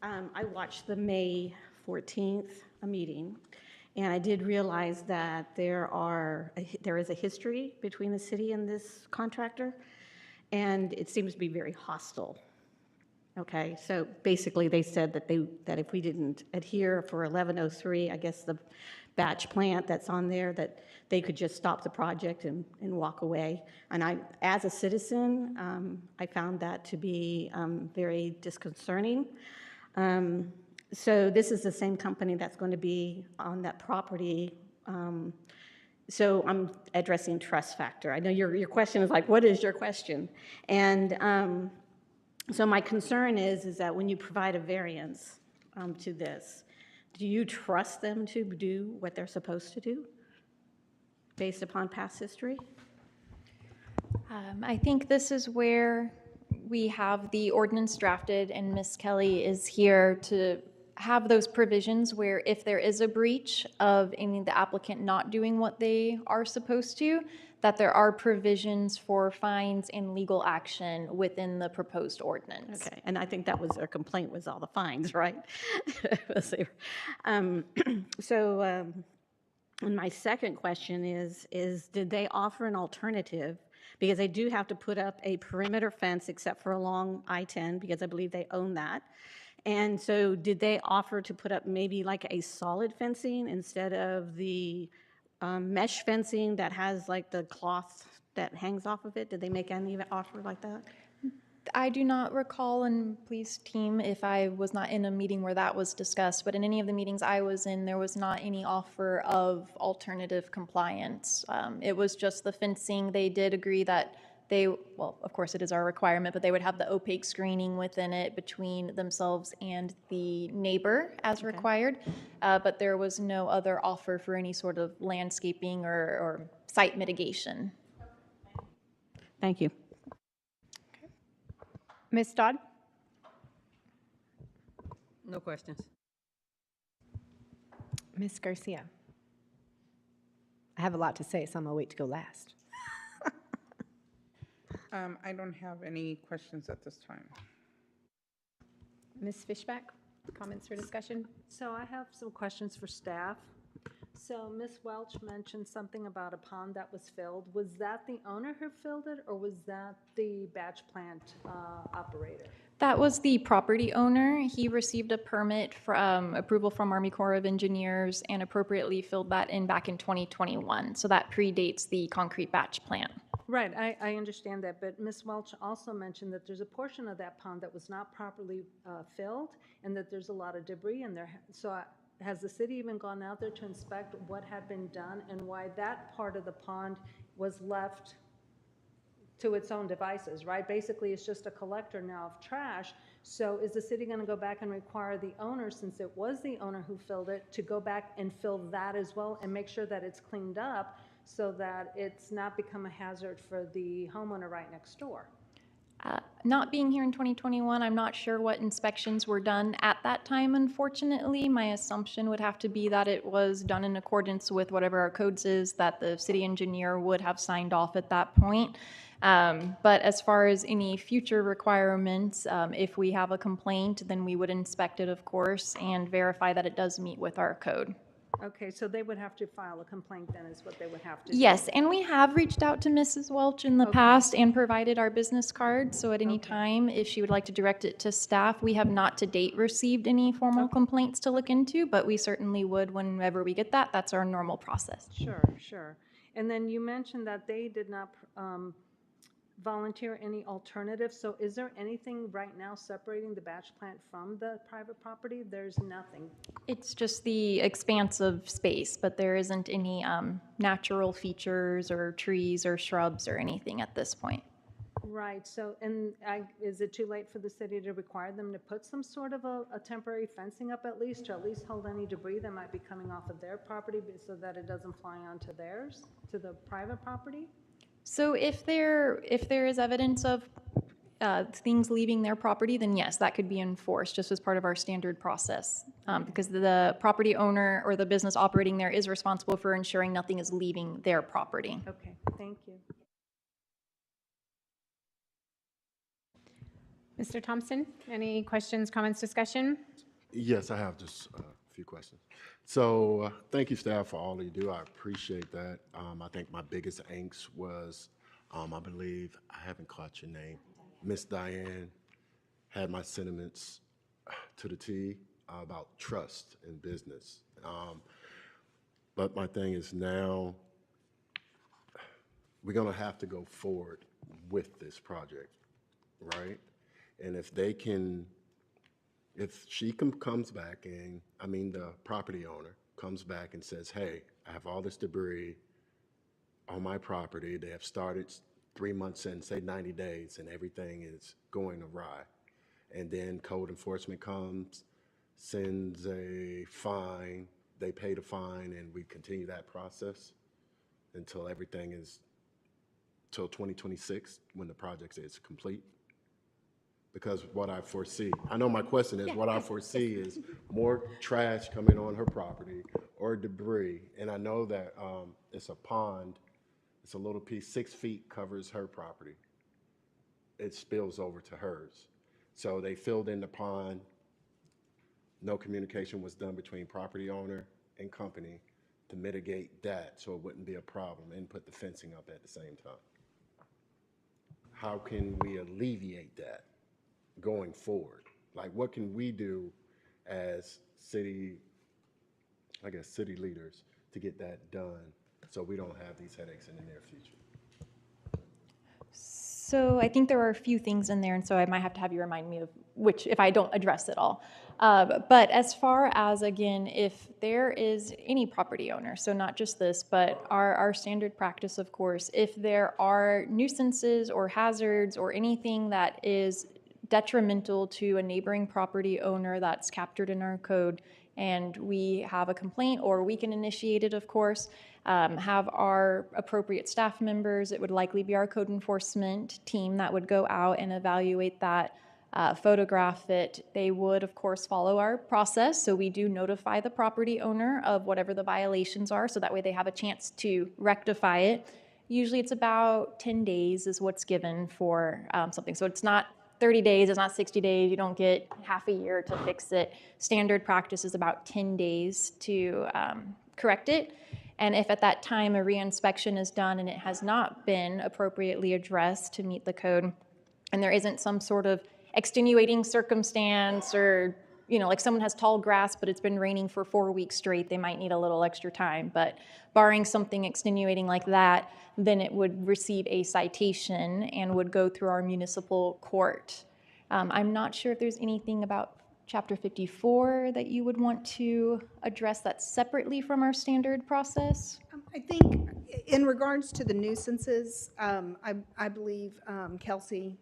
Speaker 9: I watched the May 14th meeting, and I did realize that there is a history between the city and this contractor, and it seems to be very hostile. Okay, so basically they said that if we didn't adhere for 1103, I guess the batch plant that's on there, that they could just stop the project and walk away. And I, as a citizen, I found that to be very disconcerting. So this is the same company that's going to be on that property. So I'm addressing trust factor. I know your question is like, what is your question? And so my concern is that when you provide a variance to this, do you trust them to do what they're supposed to do based upon past history?
Speaker 11: I think this is where we have the ordinance drafted, and Ms. Kelly is here to have those provisions where if there is a breach of any of the applicant not doing what they are supposed to, that there are provisions for fines and legal action within the proposed ordinance.
Speaker 9: Okay, and I think that was their complaint, was all the fines, right? And my second question is did they offer an alternative? Because they do have to put up a perimeter fence except for along I-10, because I believe they own that. And so did they offer to put up maybe like a solid fencing instead of the mesh fencing that has like the cloth that hangs off of it? Did they make any offer like that?
Speaker 11: I do not recall, and please team if I was not in a meeting where that was discussed, but in any of the meetings I was in, there was not any offer of alternative compliance. It was just the fencing. They did agree that well, of course it is our requirement, but they would have the opaque screening within it between themselves and the neighbor as required. But there was no other offer for any sort of landscaping or site mitigation.
Speaker 9: Thank you.
Speaker 1: Ms. Dodd?
Speaker 2: No questions.
Speaker 1: Ms. Garcia? I have a lot to say, so I'm going to wait to go last.
Speaker 3: I don't have any questions at this time.
Speaker 1: Ms. Fishback, comments or discussion?
Speaker 4: So I have some questions for staff. So Ms. Welch mentioned something about a pond that was filled. Was that the owner who filled it, or was that the batch plant operator?
Speaker 11: That was the property owner. He received a permit from approval from Army Corps of Engineers and appropriately filled that in back in 2021. So that predates the concrete batch plant.
Speaker 4: Right, I understand that, but Ms. Welch also mentioned that there's a portion of that pond that was not properly filled and that there's a lot of debris in there. So has the city even gone out there to inspect what had been done and why that part of the pond was left to its own devices, right? Basically, it's just a collector now of trash. So is the city going to go back and require the owner, since it was the owner who filled it, to go back and fill that as well and make sure that it's cleaned up so that it's not become a hazard for the homeowner right next door?
Speaker 11: Not being here in 2021, I'm not sure what inspections were done at that time, unfortunately. My assumption would have to be that it was done in accordance with whatever our codes is that the city engineer would have signed off at that point. But as far as any future requirements, if we have a complaint, then we would inspect it, of course, and verify that it does meet with our code.
Speaker 4: Okay, so they would have to file a complaint then, is what they would have to do?
Speaker 11: Yes, and we have reached out to Mrs. Welch in the past and provided our business card. So at any time, if she would like to direct it to staff, we have not to date received any formal complaints to look into, but we certainly would whenever we get that. That's our normal process.
Speaker 4: Sure, sure. And then you mentioned that they did not volunteer any alternatives. So is there anything right now separating the batch plant from the private property? There's nothing.
Speaker 11: It's just the expanse of space, but there isn't any natural features or trees or shrubs or anything at this point.
Speaker 4: Right, so, and is it too late for the city to require them to put some sort of a temporary fencing up at least, to at least hold any debris that might be coming off of their property so that it doesn't fly onto theirs, to the private property?
Speaker 11: So if there is evidence of things leaving their property, then yes, that could be enforced just as part of our standard process. Because the property owner or the business operating there is responsible for ensuring nothing is leaving their property.
Speaker 4: Okay, thank you.
Speaker 1: Mr. Thompson, any questions, comments, discussion?
Speaker 5: Yes, I have just a few questions. So thank you, staff, for all you do. I appreciate that. I think my biggest angst was, I believe, I haven't caught your name, Miss Diane had my sentiments to the T about trust in business. But my thing is now we're going to have to go forward with this project, right? And if they can, if she comes back and, the property owner comes back and says, hey, I have all this debris on my property. They have started 3 months in, say 90 days, and everything is going awry. And then code enforcement comes, sends a fine, they pay the fine, and we continue that process until everything is, till 2026, when the project is complete. Because what I foresee, I know my question is, what I foresee is more trash coming on her property or debris. And I know that it's a pond, it's a little piece, 6 feet covers her property. It spills over to hers. So they filled in the pond. No communication was done between property owner and company to mitigate that so it wouldn't be a problem and put the fencing up at the same time. How can we alleviate that going forward? Like, what can we do as city, I guess, city leaders to get that done so we don't have these headaches in the near future?
Speaker 11: So I think there are a few things in there, and so I might have to have you remind me of which, if I don't address it all. But as far as, again, if there is any property owner, so not just this, but our standard practice, of course, if there are nuisances or hazards or anything that is detrimental to a neighboring property owner that's captured in our code, and we have a complaint, or we can initiate it, of course, have our appropriate staff members. It would likely be our code enforcement team that would go out and evaluate that, photograph it. They would, of course, follow our process. So we do notify the property owner of whatever the violations are, so that way they have a chance to rectify it. Usually it's about 10 days is what's given for something. So it's not 30 days, it's not 60 days, you don't get half a year to fix it. Standard practice is about 10 days to correct it. And if at that time a reinspection is done and it has not been appropriately addressed to meet the code, and there isn't some sort of extenuating circumstance, or, you know, like someone has tall grass but it's been raining for 4 weeks straight, they might need a little extra time. But barring something extenuating like that, then it would receive a citation and would go through our municipal court. I'm not sure if there's anything about Chapter 54 that you would want to address that's separately from our standard process?
Speaker 14: I think in regards to the nuisances, I believe Kelsey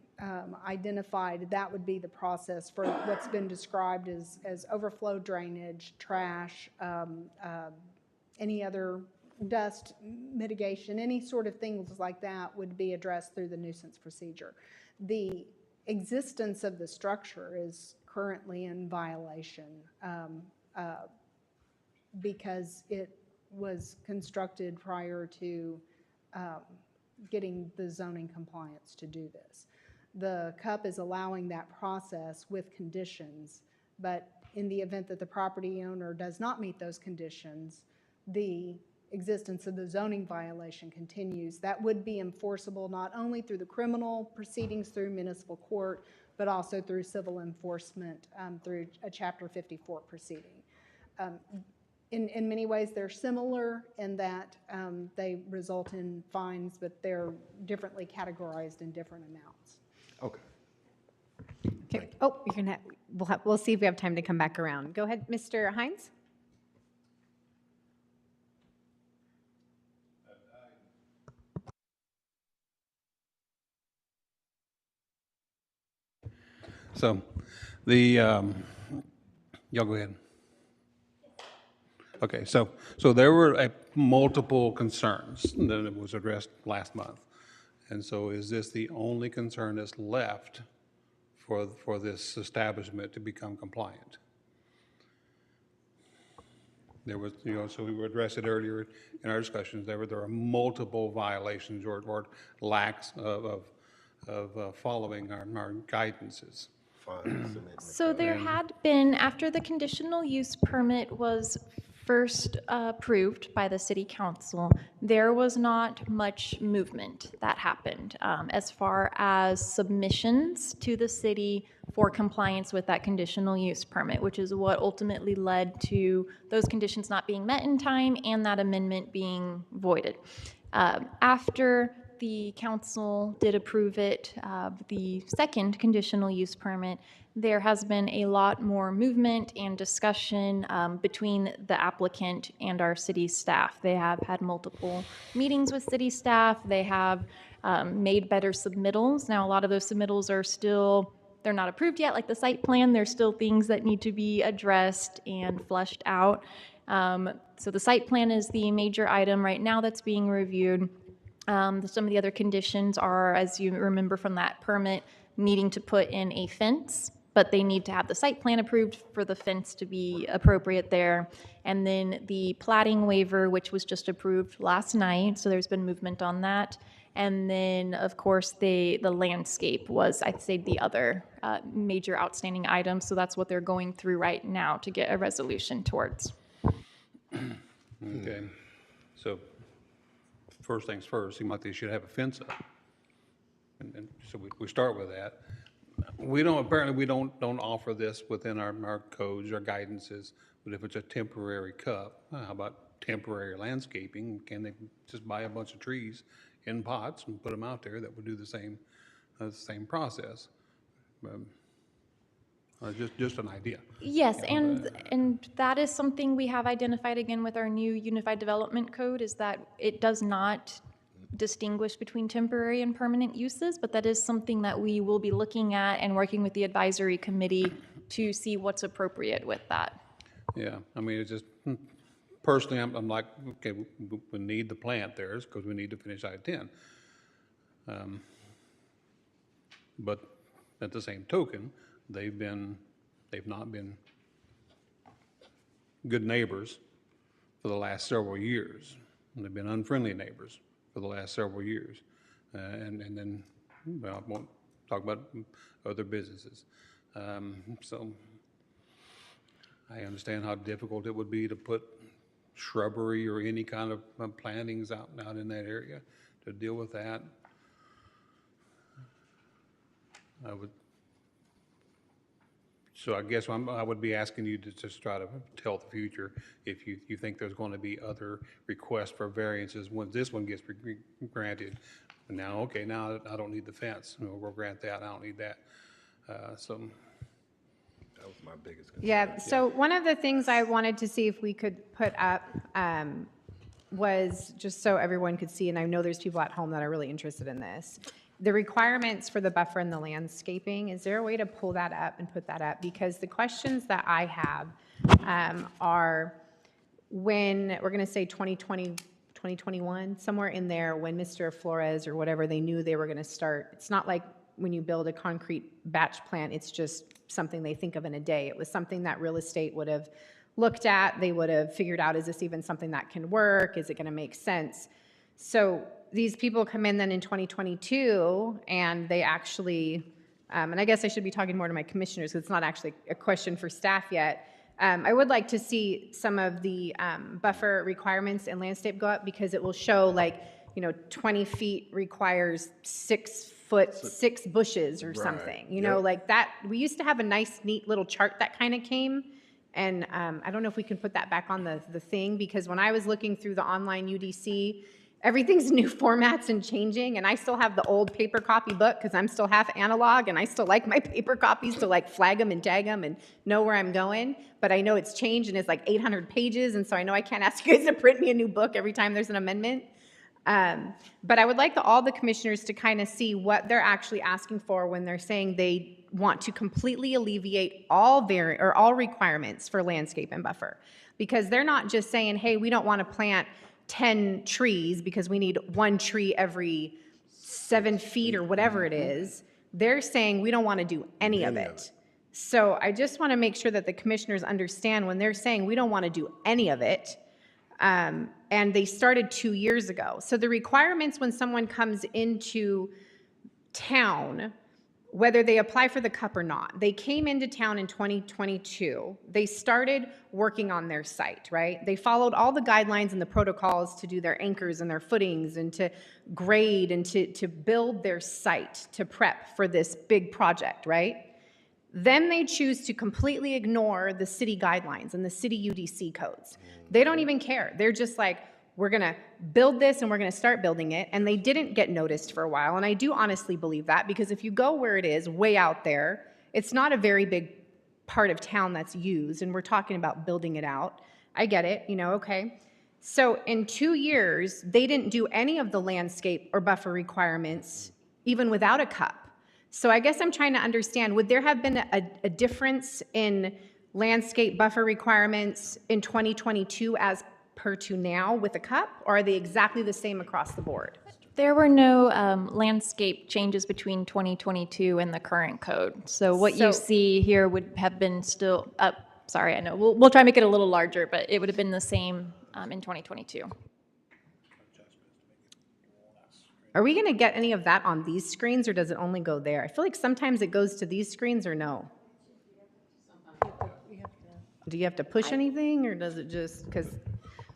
Speaker 14: identified that would be the process for what's been described as overflow drainage, trash, any other dust mitigation, any sort of things like that would be addressed through the nuisance procedure. The existence of the structure is currently in violation because it was constructed prior to getting the zoning compliance to do this. The CUP is allowing that process with conditions, but in the event that the property owner does not meet those conditions, the existence of the zoning violation continues. That would be enforceable not only through the criminal proceedings through municipal court, but also through civil enforcement through a Chapter 54 proceeding. In many ways, they're similar in that they result in fines, but they're differently categorized in different amounts.
Speaker 5: Okay.
Speaker 1: Okay. Oh, you're gonna. We'll see if we have time to come back around. Go ahead, Mr. Hines.
Speaker 6: So y'all go ahead. Okay, so there were multiple concerns that was addressed last month. And so is this the only concern that's left for this establishment to become compliant? There was, so we addressed it earlier in our discussions, there are multiple violations or lacks of following our guidances.
Speaker 11: So there had been, after the conditional use permit was first approved by the city council, there was not much movement that happened as far as submissions to the city for compliance with that conditional use permit, which is what ultimately led to those conditions not being met in time and that amendment being voided. After the council did approve it, the second conditional use permit, there has been a lot more movement and discussion between the applicant and our city staff. They have had multiple meetings with city staff. They have made better submittals. Now, a lot of those submittals are still, they're not approved yet, like the site plan. There's still things that need to be addressed and fleshed out. So the site plan is the major item right now that's being reviewed. Some of the other conditions are, as you remember from that permit, needing to put in a fence, but they need to have the site plan approved for the fence to be appropriate there. And then the plating waiver, which was just approved last night, so there's been movement on that. And then, of course, the landscape was, I'd say, the other major outstanding item. So that's what they're going through right now to get a resolution towards.
Speaker 6: Okay, so first things first, seems like they should have a fence up. And so we start with that. apparently we don't offer this within our codes or guidances, but if it's a temporary cup, how about temporary landscaping? Can they just buy a bunch of trees in pots and put them out there that would do the same process? Just an idea.
Speaker 11: Yes, and that is something we have identified again with our new Unified Development Code, is that it does not distinguish between temporary and permanent uses, but that is something that we will be looking at and working with the advisory committee to see what's appropriate with that.
Speaker 6: Yeah, I mean, it's just, personally, I'm like, okay, we need the plant there because we need to finish I-10. But at the same token, they've not been good neighbors for the last several years. They've been unfriendly neighbors for the last several years. And then, well, I won't talk about other businesses. So I understand how difficult it would be to put shrubbery or any kind of plantings out in that area to deal with that. So I guess I would be asking you to just try to tell the future if you think there's going to be other requests for variances when this one gets granted. Now, okay, now I don't need the fence. We'll grant that. I don't need that. So
Speaker 5: That was my biggest concern.
Speaker 1: Yeah, so one of the things I wanted to see if we could put up was, just so everyone could see, and I know there's people at home that are really interested in this, the requirements for the buffer and the landscaping. Is there a way to pull that up and put that up? Because the questions that I have are when, we're going to say 2020, 2021, somewhere in there, when Mr. Flores or whatever, they knew they were going to start. It's not like when you build a concrete batch plant, it's just something they think of in a day. It was something that real estate would have looked at. They would have figured out, is this even something that can work? Is it going to make sense? So these people come in then in 2022, and they actually, and I guess I should be talking more to my commissioners, because it's not actually a question for staff yet. I would like to see some of the buffer requirements and landscape go up, because it will show, like, 20 feet requires 6 bushes or something, like that. We used to have a nice, neat little chart that kind of came, and I don't know if we can put that back on the thing, because when I was looking through the online UDC, everything's new formats and changing, and I still have the old paper copy book because I'm still half analog, and I still like my paper copies to like flag them and tag them and know where I'm going. But I know it's changed, and it's like 800 pages, and so I know I can't ask you guys to print me a new book every time there's an amendment. But I would like all the commissioners to kind of see what they're actually asking for when they're saying they want to completely alleviate all requirements for landscape and buffer, because they're not just saying, hey, we don't want to plant 10 trees because we need 1 tree every 7 feet or whatever it is. They're saying we don't want to do any of it. So I just want to make sure that the commissioners understand when they're saying we don't want to do any of it, and they started 2 years ago. So the requirements when someone comes into town, whether they apply for the CUP or not, they came into town in 2022. They started working on their site, right? They followed all the guidelines and the protocols to do their anchors and their footings and to grade and to build their site to prep for this big project, right? Then they choose to completely ignore the city guidelines and the city UDC codes. They don't even care. They're just like, we're going to build this and we're going to start building it. And they didn't get noticed for a while. And I do honestly believe that, because if you go where it is, way out there, it's not a very big part of town that's used. And we're talking about building it out. I get it, okay. So in 2 years, they didn't do any of the landscape or buffer requirements, even without a CUP. So I guess I'm trying to understand, would there have been a difference in landscape buffer requirements in 2022 as per to now with a CUP, or are they exactly the same across the board?
Speaker 11: There were no landscape changes between 2022 and the current code. So what you see here would have been still up. Sorry, I know. We'll try and make it a little larger, but it would have been the same in 2022.
Speaker 1: Are we going to get any of that on these screens, or does it only go there? I feel like sometimes it goes to these screens, or no? Do you have to push anything, or does it just, because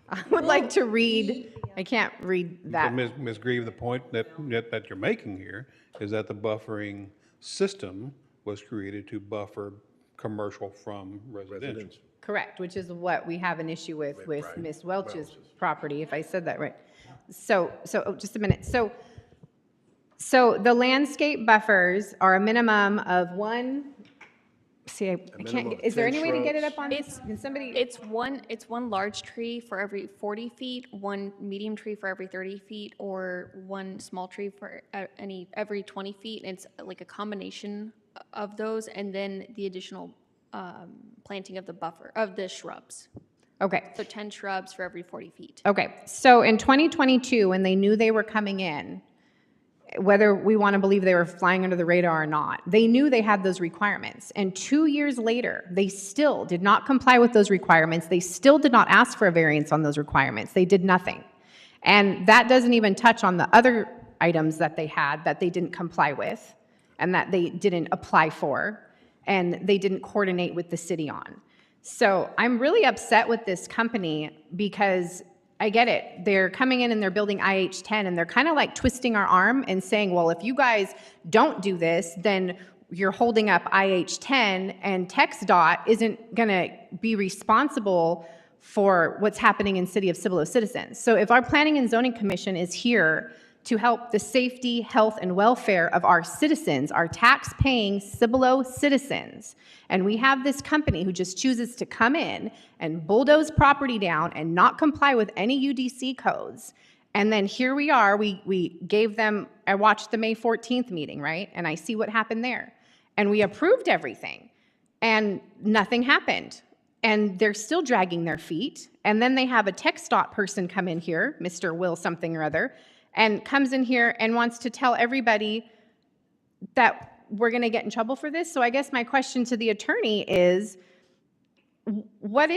Speaker 1: I would like to read, I can't read that.
Speaker 6: So Ms. Grieve, the point that you're making here is that the buffering system was created to buffer commercial from residential.
Speaker 1: Correct, which is what we have an issue with
Speaker 5: Right.
Speaker 1: Ms. Welch's property, if I said that right. So, oh, just a minute. So the landscape buffers are a minimum of one, see, I
Speaker 5: minimum
Speaker 1: can't,
Speaker 5: of
Speaker 1: is there
Speaker 5: 10
Speaker 1: any way to get it
Speaker 5: shrubs.
Speaker 1: up on this? Can somebody?
Speaker 8: It's one large tree for every 40 feet, one medium tree for every 30 feet, or one small tree for every 20 feet. And it's like a combination of those, and then the additional planting of the shrubs.
Speaker 1: Okay.
Speaker 8: So 10 shrubs for every 40 feet.
Speaker 1: Okay, so in 2022, when they knew they were coming in, whether we want to believe they were flying under the radar or not, they knew they had those requirements. And 2 years later, they still did not comply with those requirements. They still did not ask for a variance on those requirements. They did nothing. And that doesn't even touch on the other items that they had that they didn't comply with and that they didn't apply for and they didn't coordinate with the city on. So I'm really upset with this company because I get it. They're coming in and they're building IH10 and they're kind of like twisting our arm and saying, well, if you guys don't do this, then you're holding up IH10 and TxDOT isn't going to be responsible for what's happening in City of Cibolo citizens. So if our Planning and Zoning Commission is here to help the safety, health, and welfare of our citizens, our tax-paying Cibolo citizens, and we have this company who just chooses to come in and bulldoze property down and not comply with any UDC codes, and then here we are, we gave them, I watched the May 14th meeting, right? And I see what happened there. And we approved everything, and nothing happened. And they're still dragging their feet. And then they have a TxDOT person come in here, Mr. Will something or other, and comes in here and wants to tell everybody that we're going to get in trouble for this. So I guess my question to the attorney is, what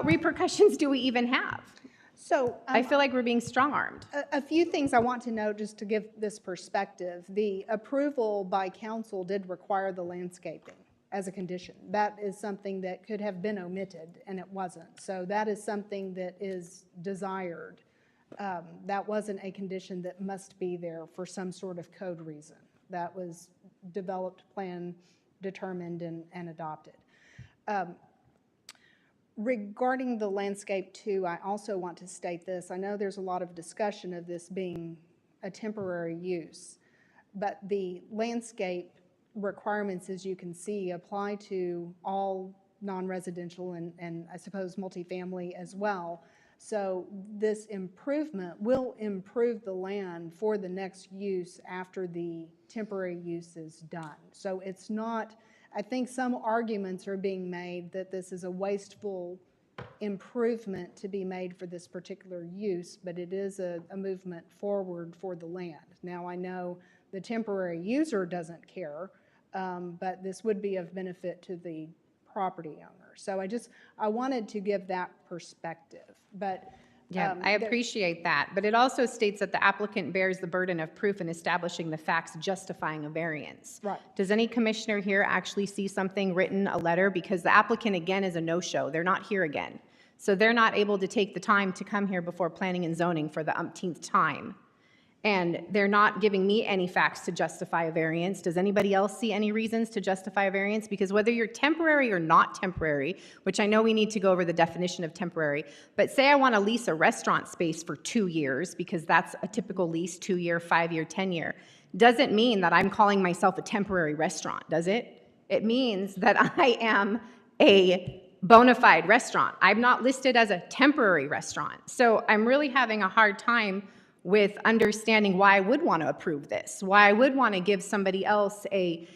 Speaker 1: repercussions do we even have?
Speaker 14: So
Speaker 1: I feel like we're being strong-armed.
Speaker 14: a few things I want to note just to give this perspective. The approval by council did require the landscaping as a condition. That is something that could have been omitted, and it wasn't. So that is something that is desired. That wasn't a condition that must be there for some sort of code reason. That was developed, planned, determined, and adopted. Regarding the landscape too, I also want to state this. I know there's a lot of discussion of this being a temporary use, but the landscape requirements, as you can see, apply to all non-residential and I suppose multifamily as well. So this improvement will improve the land for the next use after the temporary use is done. So it's not, I think some arguments are being made that this is a wasteful improvement to be made for this particular use, but it is a movement forward for the land. Now I know the temporary user doesn't care, but this would be of benefit to the property owner. So I wanted to give that perspective. But
Speaker 1: yeah, I appreciate that. But it also states that the applicant bears the burden of proof in establishing the facts justifying a variance.
Speaker 14: Right.
Speaker 1: Does any commissioner here actually see something written, a letter? Because the applicant, again, is a no-show. They're not here again. So they're not able to take the time to come here before planning and zoning for the umpteenth time. And they're not giving me any facts to justify a variance. Does anybody else see any reasons to justify a variance? Because whether you're temporary or not temporary, which I know we need to go over the definition of temporary, but say I want to lease a restaurant space for 2 years, because that's a typical lease, 2-year, 5-year, 10-year, doesn't mean that I'm calling myself a temporary restaurant, does it? It means that I am a bona fide restaurant. I'm not listed as a temporary restaurant. So I'm really having a hard time with understanding why I would want to approve this, why I would want to give somebody else a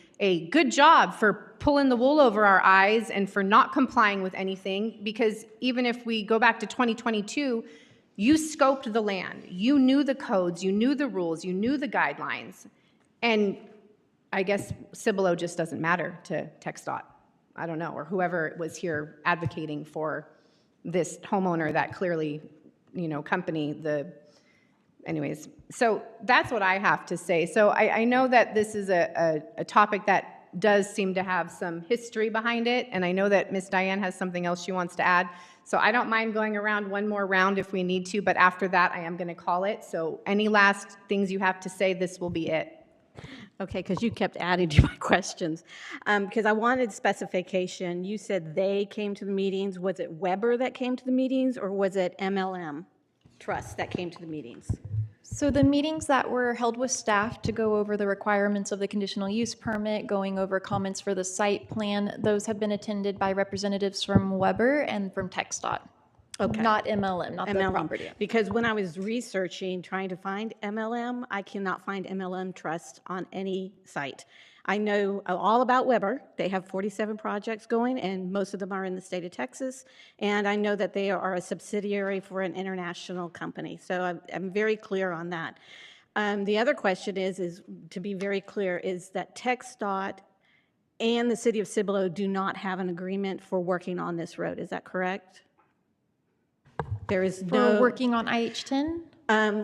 Speaker 1: good job for pulling the wool over our eyes and for not complying with anything, because even if we go back to 2022, you scoped the land, you knew the codes, you knew the rules, you knew the guidelines, and I guess Cibolo just doesn't matter to TxDOT. I don't know, or whoever was here advocating for this homeowner that clearly, company, anyways, so that's what I have to say. So I know that this is a topic that does seem to have some history behind it, and I know that Ms. Diane has something else she wants to add. So I don't mind going around one more round if we need to, but after that I am going to call it. So any last things you have to say, this will be it.
Speaker 9: Okay, because you kept adding to my questions. Because I wanted specification. You said they came to the meetings. Was it Weber that came to the meetings, or was it MLM Trust that came to the meetings?
Speaker 11: So the meetings that were held with staff to go over the requirements of the conditional use permit, going over comments for the site plan, those have been attended by representatives from Weber and from TxDOT.
Speaker 9: Okay.
Speaker 11: Not MLM, not the
Speaker 9: MLM.
Speaker 11: property.
Speaker 9: Because when I was researching, trying to find MLM, I cannot find MLM Trust on any site. I know all about Weber. They have 47 projects going, and most of them are in the state of Texas. And I know that they are a subsidiary for an international company. So I'm very clear on that. The other question is to be very clear, is that TxDOT and the city of Cibolo do not have an agreement for working on this road. Is that correct? There is no.
Speaker 11: For working on IH10?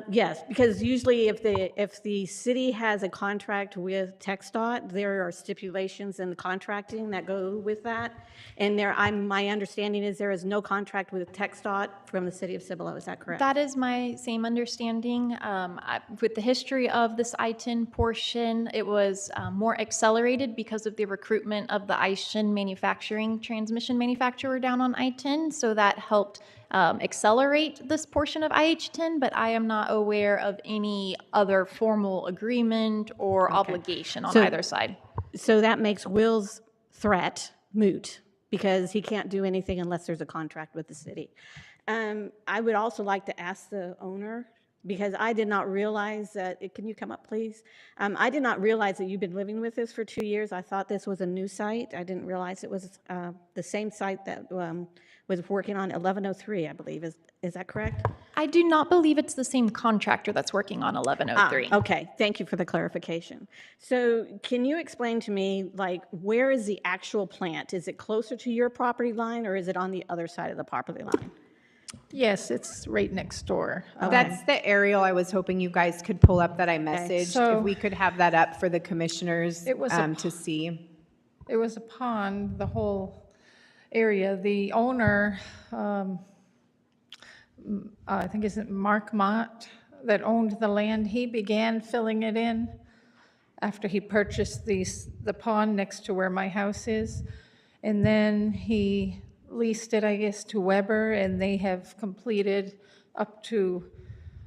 Speaker 9: Yes, because usually if the city has a contract with TxDOT, there are stipulations in the contracting that go with that. And my understanding is there is no contract with TxDOT from the city of Cibolo. Is that correct?
Speaker 11: That is my same understanding. With the history of this I-10 portion, it was more accelerated because of the recruitment of the IH10 transmission manufacturer down on I-10. So that helped accelerate this portion of IH10, but I am not aware of any other formal agreement or obligation on either side.
Speaker 9: So that makes Will's threat moot, because he can't do anything unless there's a contract with the city. I would also like to ask the owner, because I did not realize that, can you come up, please? I did not realize that you've been living with this for 2 years. I thought this was a new site. I didn't realize it was the same site that was working on 1103, I believe. Is that correct?
Speaker 11: I do not believe it's the same contractor that's working on 1103.
Speaker 9: Okay, thank you for the clarification. So can you explain to me, like, where is the actual plant? Is it closer to your property line, or is it on the other side of the property line?
Speaker 10: Yes, it's right next door.
Speaker 1: That's the aerial I was hoping you guys could pull up that I messaged.
Speaker 10: So-
Speaker 1: If we could have that up for the commissioners
Speaker 10: It was
Speaker 1: to see.
Speaker 10: It was a pond, the whole area. The owner, I think is it Mark Mott, that owned the land, he began filling it in after he purchased the pond next to where my house is. And then he leased it, I guess, to Weber, and they have completed up to,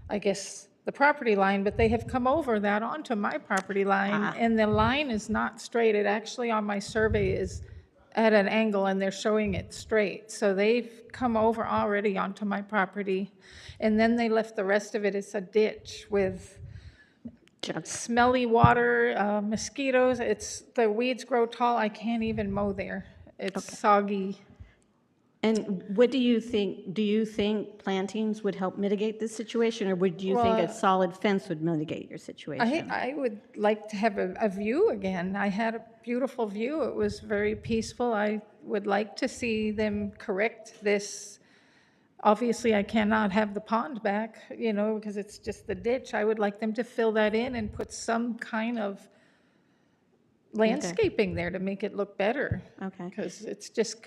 Speaker 10: I guess, the property line, but they have come over that onto my property line, and the line is not straight. It actually, on my survey, is at an angle, and they're showing it straight. So they've come over already onto my property, and then they left the rest of it as a ditch with smelly water, mosquitoes. The weeds grow tall. I can't even mow there. It's soggy.
Speaker 9: And what do you think? Do you think plantings would help mitigate this situation, or would you think a solid fence would mitigate your situation?
Speaker 10: I would like to have a view again. I had a beautiful view. It was very peaceful. I would like to see them correct this. Obviously, I cannot have the pond back, because it's just the ditch. I would like them to fill that in and put some kind of landscaping there to make it look better.
Speaker 9: Okay.
Speaker 10: Because it's just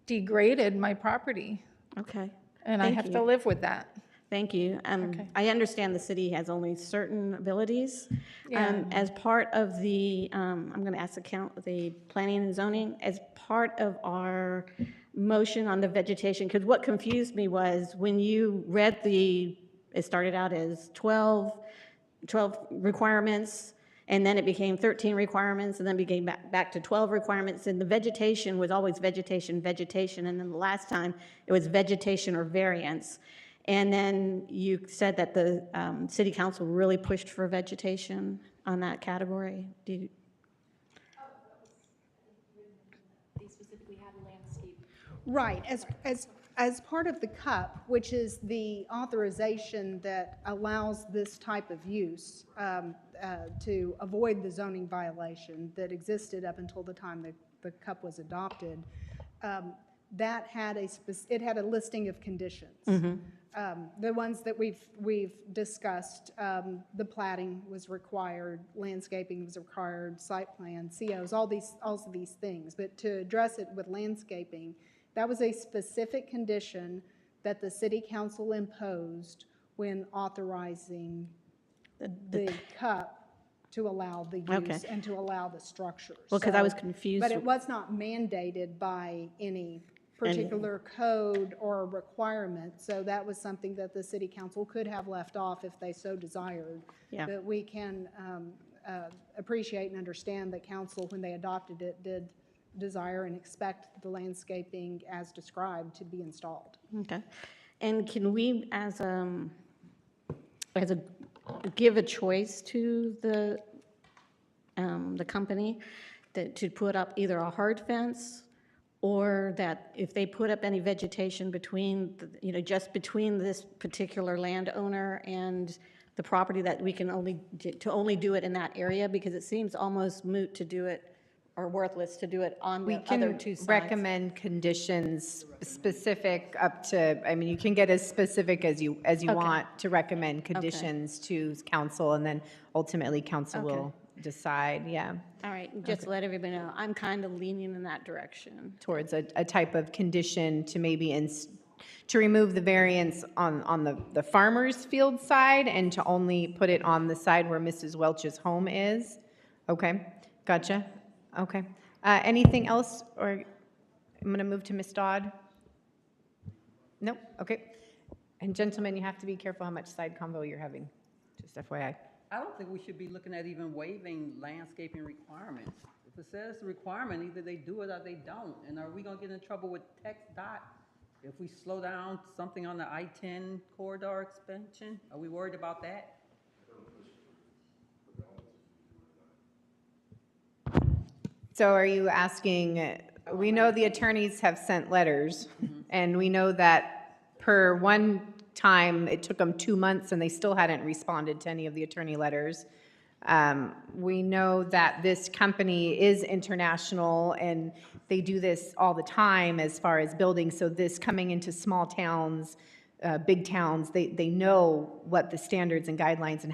Speaker 10: degraded my property.
Speaker 9: Okay.
Speaker 10: And I have to live with that.
Speaker 9: Thank you. I understand the city has only certain abilities.
Speaker 10: Yeah.
Speaker 9: As part of the, I'm going to ask the planning and zoning, as part of our motion on the vegetation, because what confused me was when you read it started out as 12 requirements, and then it became 13 requirements, and then became back to 12 requirements, and the vegetation was always vegetation, and then the last time it was vegetation or variance. And then you said that the city council really pushed for vegetation on that category.
Speaker 11: They specifically had landscape.
Speaker 14: Right, as part of the CUP, which is the authorization that allows this type of use to avoid the zoning violation that existed up until the time the CUP was adopted, that had it had a listing of conditions. The ones that we've discussed, the platting was required, landscaping was required, site plan, COs, all of these things. But to address it with landscaping, that was a specific condition that the city council imposed when authorizing the CUP to allow the
Speaker 9: Okay.
Speaker 14: use and to allow the structures.
Speaker 9: Well, 'cause I was
Speaker 14: So-
Speaker 9: confused.
Speaker 14: But it was not mandated by any particular code or requirement, so that was something that the city council could have left off if they so desired.
Speaker 9: Yeah.
Speaker 14: But we can appreciate and understand that council, when they adopted it, did desire and expect the landscaping as described to be installed.
Speaker 9: Okay. And can we, as a, give a choice to the company that, to put up either a hard fence, or that if they put up any vegetation between, just between this particular landowner and the property, that we can only do it in that area? Because it seems almost moot to do it, or worthless to do it on
Speaker 1: We
Speaker 9: the other
Speaker 1: can
Speaker 9: two sides.
Speaker 1: recommend conditions specific up to, I mean, you can get as specific as you
Speaker 9: Okay.
Speaker 1: want to recommend conditions to council, and then ultimately council
Speaker 9: Okay.
Speaker 1: will decide, yeah,
Speaker 9: All right, just to let everybody know, I'm kind of leaning in that direction.
Speaker 1: towards a type of condition to maybe to remove the variance on the farmer's field side and to only put it on the side where Mrs. Welch's home is. Okay, gotcha. Okay. Anything else, or I'm going to move to Ms. Dodd? Nope, okay. And gentlemen, you have to be careful how much side convo you're having, just FYI.
Speaker 2: I don't think we should be looking at even waiving landscaping requirements. If it says the requirement, either they do it or they don't. And are we gonna get in trouble with Text Dot if we slow down something on the I-10 corridor expansion? Are we worried about that?
Speaker 1: So are you asking, we know the attorneys have sent letters, and we know that per one time, it took them 2 months, and they still hadn't responded to any of the attorney letters. We know that this company is international, and they do this all the time as far as building, so this coming into small towns, big towns, they know what the standards and guidelines and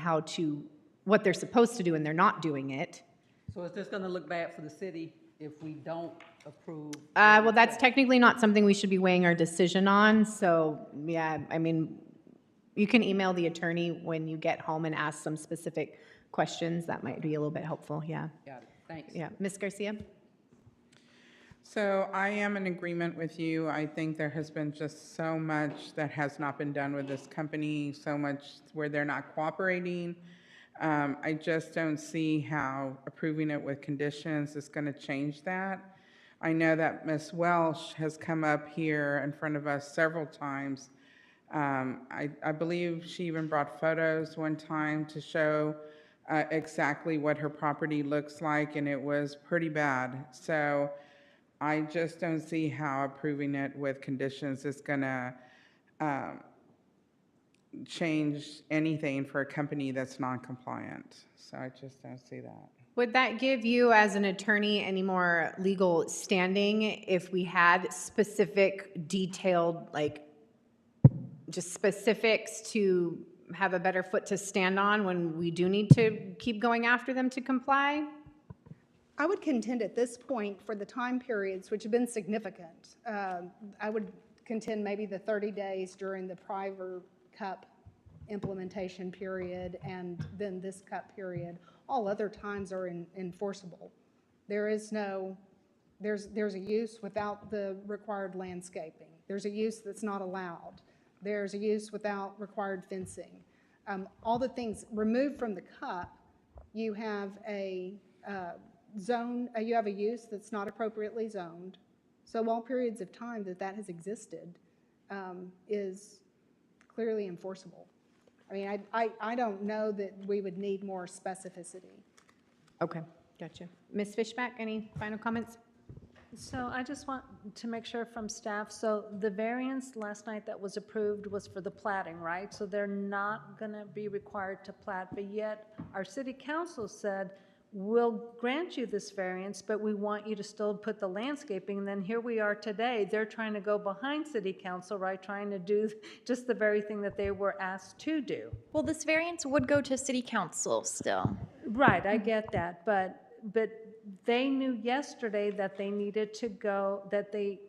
Speaker 1: what they're supposed to do, and they're not doing it.
Speaker 2: So it's just gonna look bad for the city if we don't approve?
Speaker 1: Well, that's technically not something we should be weighing our decision on, so, yeah, I mean, you can email the attorney when you get home and ask some specific questions. That might be a little bit helpful, yeah.
Speaker 2: Got it, thanks.
Speaker 1: Yeah, Ms. Garcia?
Speaker 3: So I am in agreement with you. I think there has been just so much that has not been done with this company, so much where they're not cooperating. I just don't see how approving it with conditions is going to change that. I know that Ms. Welsh has come up here in front of us several times. I believe she even brought photos one time to show exactly what her property looks like, and it was pretty bad. So I just don't see how approving it with conditions is going to change anything for a company that's non-compliant. So I just don't see that.
Speaker 1: Would that give you, as an attorney, any more legal standing if we had specific, detailed, like, just specifics to have a better foot to stand on when we do need to keep going after them to comply?
Speaker 14: I would contend at this point, for the time periods, which have been significant, I would contend maybe the 30 days during the prior CUP implementation period and then this CUP period. All other times are enforceable. There's a use without the required landscaping. There's a use that's not allowed. There's a use without required fencing. All the things removed from the CUP, you have a you have a use that's not appropriately zoned. So all periods of time that has existed is clearly enforceable. I mean, I don't know that we would need more specificity.
Speaker 1: Okay, gotcha. Ms. Fishback, any final comments?
Speaker 4: So I just want to make sure from staff, so the variance last night that was approved was for the platting, right? So they're not going to be required to plat, but yet our city council said, we'll grant you this variance, but we want you to still put the landscaping. And then here we are today, they're trying to go behind city council, right? Trying to do just the very thing that they were asked to do.
Speaker 11: Well, this variance would go to city council still.
Speaker 4: Right, I get that, but they knew yesterday that they needed to go, that they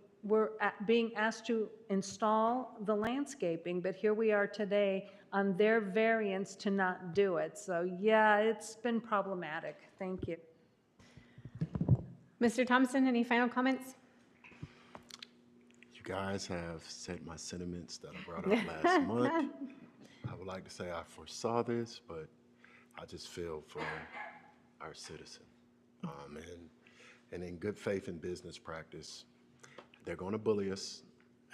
Speaker 4: being asked to install the landscaping, but here we are today on their variance to not do it. So yeah, it's been problematic. Thank you.
Speaker 1: Mr. Thompson, any final comments?
Speaker 5: You guys have said my sentiments that I brought up last month. I would like to say I foresaw this, but I just feel for our citizen. And in good faith and business practice, they're going to bully us.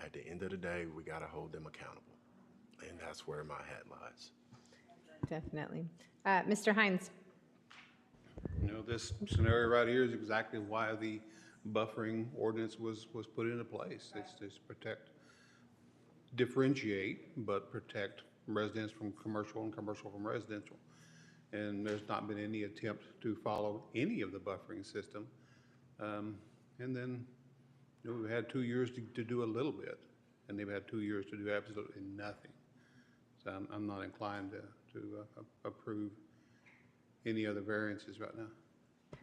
Speaker 5: At the end of the day, we got to hold them accountable. And that's where my hat lies.
Speaker 1: Definitely. Mr. Hines?
Speaker 6: You know, this scenario right here is exactly why the buffering ordinance was put into place. It's to protect, differentiate, but protect residents from commercial and commercial from residential. And there's not been any attempt to follow any of the buffering system. And then, you know, we've had 2 years to do a little bit, and they've had 2 years to do absolutely nothing. So I'm not inclined to approve any other variances right now.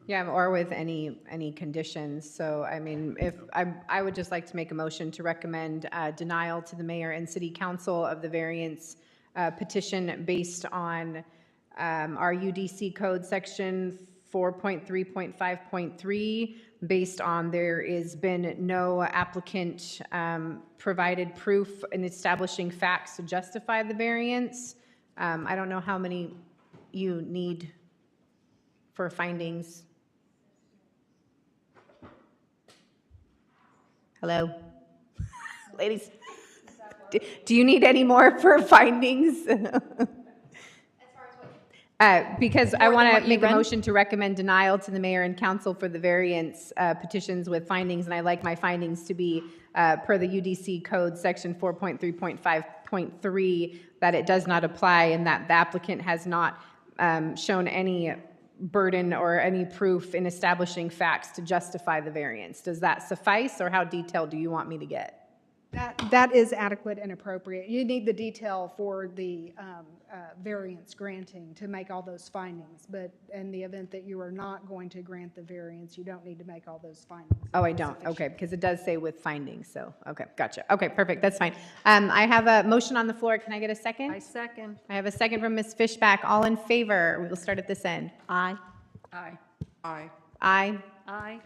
Speaker 1: Yeah, or with any conditions. So, I mean, if I would just like to make a motion to recommend denial to the mayor and city council of the variance petition based on our UDC code section 4.3.5.3, based on there has been no applicant provided proof in establishing facts to justify the variance. I don't know how many you need for findings. Hello? Ladies, do you need any more for findings? Because I want to make a motion to recommend denial to the mayor and council for the variance petitions with findings, and I like my findings to be per the UDC code section 4.3.5.3, that it does not apply and that the applicant has not shown any burden or any proof in establishing facts to justify the variance. Does that suffice, or how detailed do you want me to get?
Speaker 14: That is adequate and appropriate. You need the detail for the variance granting to make all those findings, but in the event that you are not going to grant the variance, you don't need to make all those findings.
Speaker 1: Oh, I don't, okay, because it does say with findings, so, okay, gotcha. Okay, perfect, that's fine. I have a motion on the floor, can I get a second?
Speaker 4: I second.
Speaker 1: I have a second from Ms. Fishback, all in favor? We will start at this end.
Speaker 9: Aye.
Speaker 4: Aye.
Speaker 3: Aye.
Speaker 1: Aye.
Speaker 4: Aye.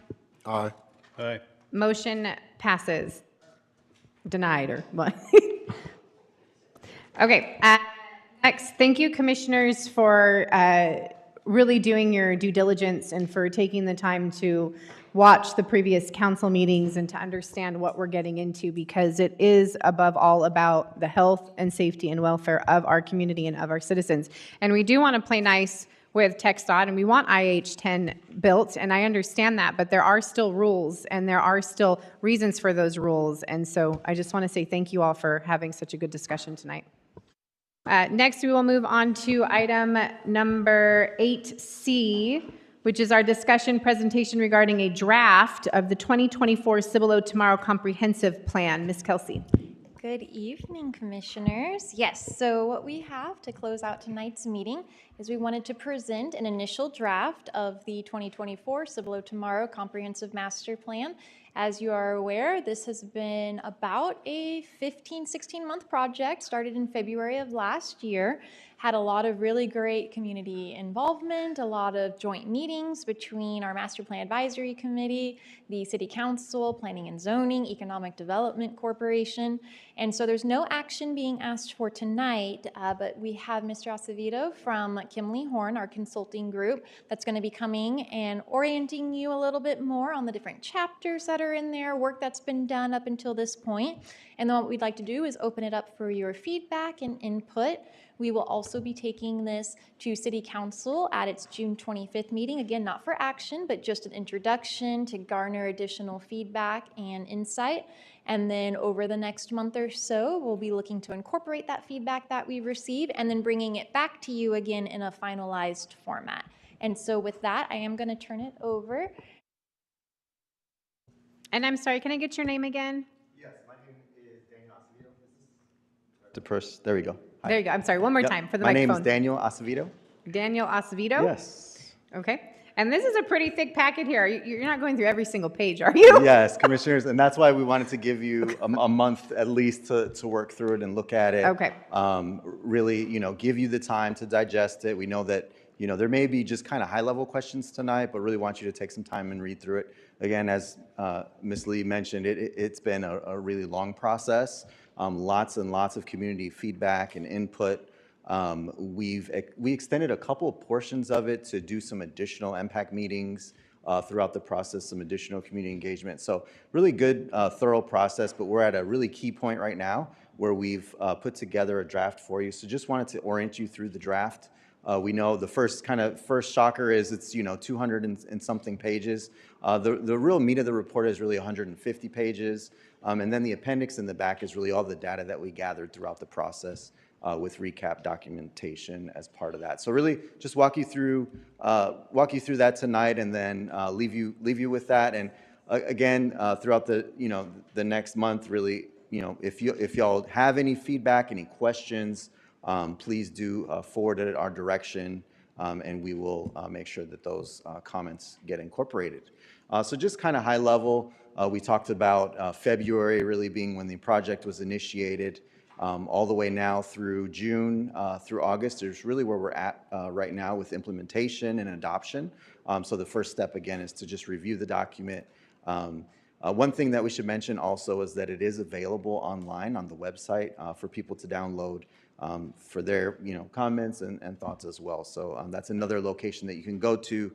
Speaker 5: Aye.
Speaker 6: Aye.
Speaker 1: Motion passes. Denied, or what? Okay, next, thank you, commissioners, for really doing your due diligence and for taking the time to watch the previous council meetings and to understand what we're getting into, because it is above all about the health and safety and welfare of our community and of our citizens. And we do want to play nice with TxDOT, and we want IH10 built, and I understand that, but there are still rules, and there are still reasons for those rules, and so I just want to say thank you all for having such a good discussion tonight. Next, we will move on to item number 8C, which is our discussion presentation regarding a draft of the 2024 Cibolo Tomorrow Comprehensive Plan. Ms. Kelsey.
Speaker 11: Good evening, commissioners. Yes, so what we have to close out tonight's meeting is we wanted to present an initial draft of the 2024 Cibolo Tomorrow Comprehensive Master Plan. As you are aware, this has been about a 16-month project, started in February of last year. Had a lot of really great community involvement, a lot of joint meetings between our Master Plan Advisory Committee, the City Council, Planning and Zoning, Economic Development Corporation. And so there's no action being asked for tonight, but we have Mr. Acevedo from Kimley Horn, our consulting group, that's going to be coming and orienting you a little bit more on the different chapters that are in there, work that's been done up until this point. And then what we'd like to do is open it up for your feedback and input. We will also be taking this to City Council at its June 25th meeting. Again, not for action, but just an introduction to garner additional feedback and insight. And then over the next month or so, we'll be looking to incorporate that feedback that we receive and then bringing it back to you again in a finalized format. And so with that, I am going to turn it over.
Speaker 1: And I'm sorry, can I get your name again?
Speaker 15: Yes, my name is Daniel Acevedo. There we go. Hi.
Speaker 1: There you go. I'm sorry, one more time for the
Speaker 15: My
Speaker 1: microphone.
Speaker 15: name is Daniel Acevedo.
Speaker 1: Daniel Acevedo?
Speaker 15: Yes.
Speaker 1: Okay. And this is a pretty thick packet here. You're not going through every single page, are you?
Speaker 15: Yes, commissioners, and that's why we wanted to give you a month at least to work through it and look at it.
Speaker 1: Okay.
Speaker 15: Really, give you the time to digest it. We know that, there may be just kind of high-level questions tonight, but really want you to take some time and read through it. Again, as Ms. Lee mentioned, it's been a really long process, lots and lots of community feedback and input. We extended a couple of portions of it to do some additional MPAC meetings throughout the process, some additional community engagement. So really good, thorough process, but we're at a really key point right now where we've put together a draft for you. So just wanted to orient you through the draft. We know the first shocker is it's 200 and something pages. The real meat of the report is really 150 pages, and then the appendix in the back is really all the data that we gathered throughout the process with recap documentation as part of that. So really, just walk you through that tonight, and then leave you with that. And again, throughout the the next month, really, if y'all have any feedback, any questions. Please do forward it our direction, and we will make sure that those comments get incorporated. So just kind of high level, we talked about February really being when the project was initiated, all the way now through June, through August is really where we're at right now with implementation and adoption. So the first step, again, is to just review the document. One thing that we should mention also is that it is available online on the website for people to download for their comments and thoughts as well. So that's another location that you can go to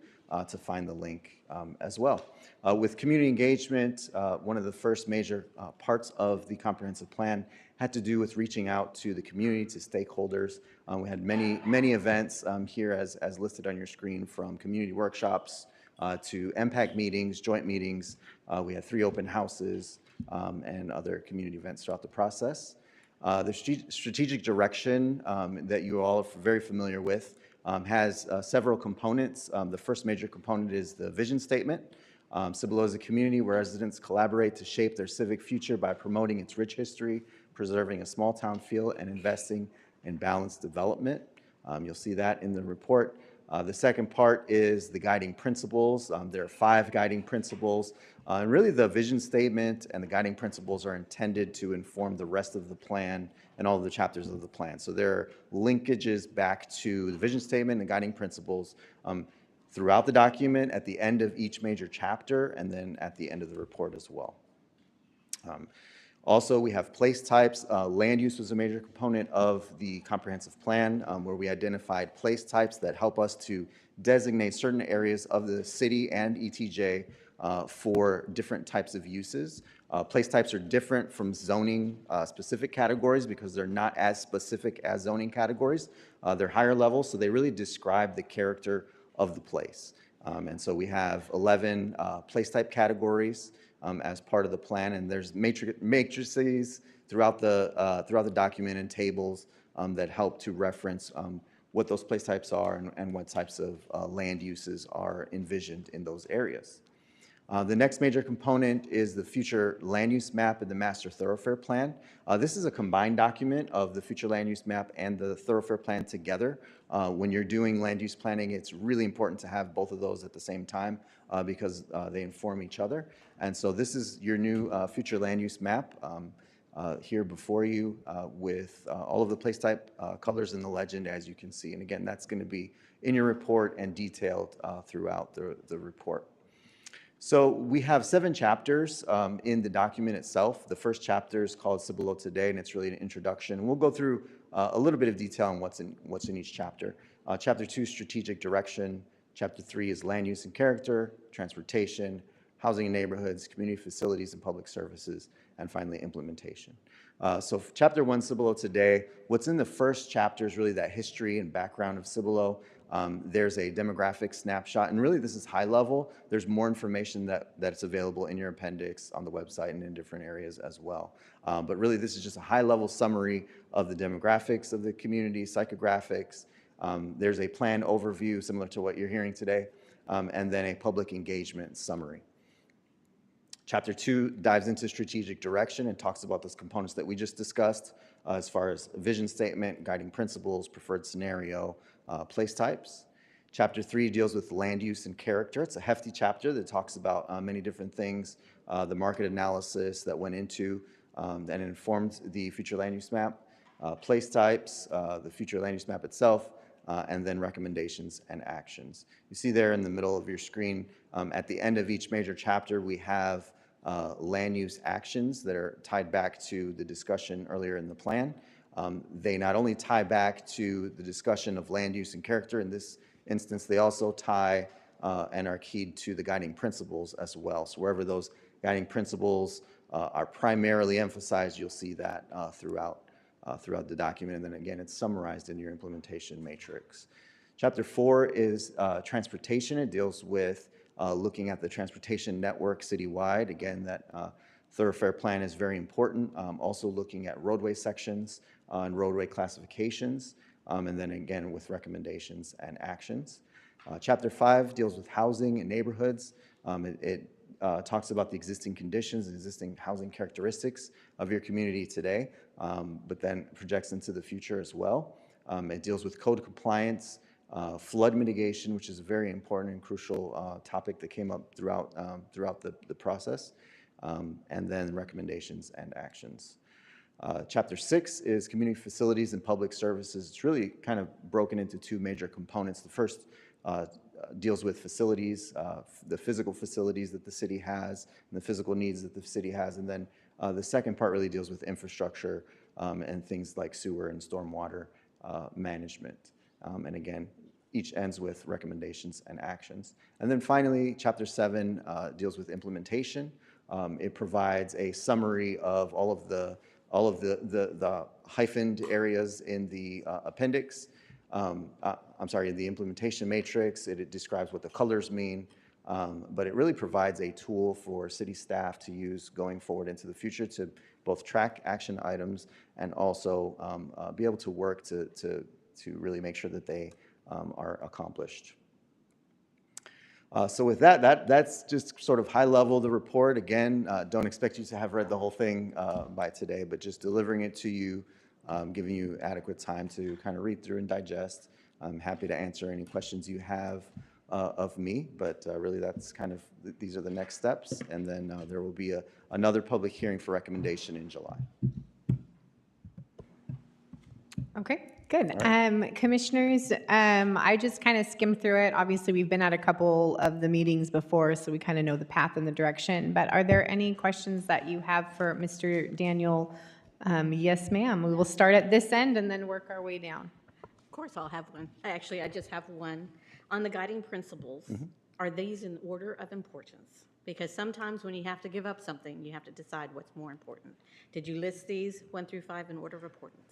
Speaker 15: find the link as well. With community engagement, one of the first major parts of the comprehensive plan had to do with reaching out to the community, to stakeholders. We had many events here as listed on your screen, from community workshops to MPAC meetings, joint meetings. We had 3 open houses and other community events throughout the process. The strategic direction that you all are very familiar with has several components. The first major component is the vision statement. Cibolo is a community where residents collaborate to shape their civic future by promoting its rich history, preserving a small town feel, and investing in balanced development. You'll see that in the report. The second part is the guiding principles. There are 5 guiding principles. And really the vision statement and the guiding principles are intended to inform the rest of the plan and all of the chapters of the plan. So there are linkages back to the vision statement and guiding principles throughout the document, at the end of each major chapter, and then at the end of the report as well. Also, we have place types. Land use was a major component of the comprehensive plan, where we identified place types that help us to designate certain areas of the city and ETJ for different types of uses. Place types are different from zoning specific categories because they're not as specific as zoning categories. They're higher level, so they really describe the character of the place. And so we have 11 place type categories as part of the plan, and there's matrices throughout the document and tables that help to reference what those place types are and what types of land uses are envisioned in those areas. The next major component is the future land use map and the master thoroughfare plan. This is a combined document of the future land use map and the thoroughfare plan together. When you're doing land use planning, it's really important to have both of those at the same time because they inform each other. And so this is your new future land use map here before you with all of the place type colors in the legend, as you can see. And again, that's going to be in your report and detailed throughout the report. So we have 7 chapters in the document itself. The first chapter is called Cibolo Today, and it's really an introduction. We'll go through a little bit of detail on what's in each chapter. Chapter 2, Strategic Direction. Chapter 3 is Land Use and Character, Transportation, Housing and Neighborhoods, Community Facilities and Public Services, and finally, Implementation. So Chapter 1, Cibolo Today. What's in the first chapter is really that history and background of Cibolo. There's a demographic snapshot, and really this is high level. There's more information that's available in your appendix on the website and in different areas as well. But really this is just a high level summary of the demographics of the community, psychographics. There's a plan overview similar to what you're hearing today, and then a public engagement summary. Chapter 2 dives into strategic direction and talks about those components that we just discussed as far as vision statement, guiding principles, preferred scenario, place types. Chapter 3 deals with land use and character. It's a hefty chapter that talks about many different things, the market analysis that went into and informed the future land use map, place types, the future land use map itself, and then recommendations and actions. You see there in the middle of your screen, at the end of each major chapter, we have land use actions that are tied back to the discussion earlier in the plan. They not only tie back to the discussion of land use and character, in this instance, they also tie and are keyed to the guiding principles as well. So wherever those guiding principles are primarily emphasized, you'll see that throughout the document. And then again, it's summarized in your implementation matrix. Chapter 4 is transportation. It deals with looking at the transportation network citywide. Again, that thoroughfare plan is very important. Also looking at roadway sections and roadway classifications, and then again with recommendations and actions. Chapter 5 deals with housing and neighborhoods. It talks about the existing conditions and existing housing characteristics of your community today, but then projects into the future as well. It deals with code compliance, flood mitigation, which is a very important and crucial topic that came up throughout the process, and then recommendations and actions. Chapter 6 is community facilities and public services. It's really kind of broken into two major components. The first deals with facilities, the physical facilities that the city has, and the physical needs that the city has, and then the second part really deals with infrastructure and things like sewer and stormwater management. And again, each ends with recommendations and actions. And then finally, Chapter 7 deals with implementation. It provides a summary of all of the hyphened areas in the appendix. I'm sorry, in the implementation matrix. It describes what the colors mean, but it really provides a tool for city staff to use going forward into the future to both track action items and also be able to work to really make sure that they are accomplished. So with that's just sort of high level the report. Again, don't expect you to have read the whole thing by today, but just delivering it to you, giving you adequate time to kind of read through and digest. I'm happy to answer any questions you have of me, but really that's kind of, these are the next steps, and then there will be another public hearing for recommendation in July.
Speaker 1: Okay, good. Commissioners, I just kind of skimmed through it. Obviously, we've been at a couple of the meetings before, so we kind of know the path and the direction. But are there any questions that you have for Mr. Daniel? Yes, ma'am. We will start at this end and then work our way down.
Speaker 9: Of course, I'll have one. Actually, I just have one. On the guiding principles, are these in order of importance? Because sometimes when you have to give up something, you have to decide what's more important. Did you list these 1 through 5 in order of importance?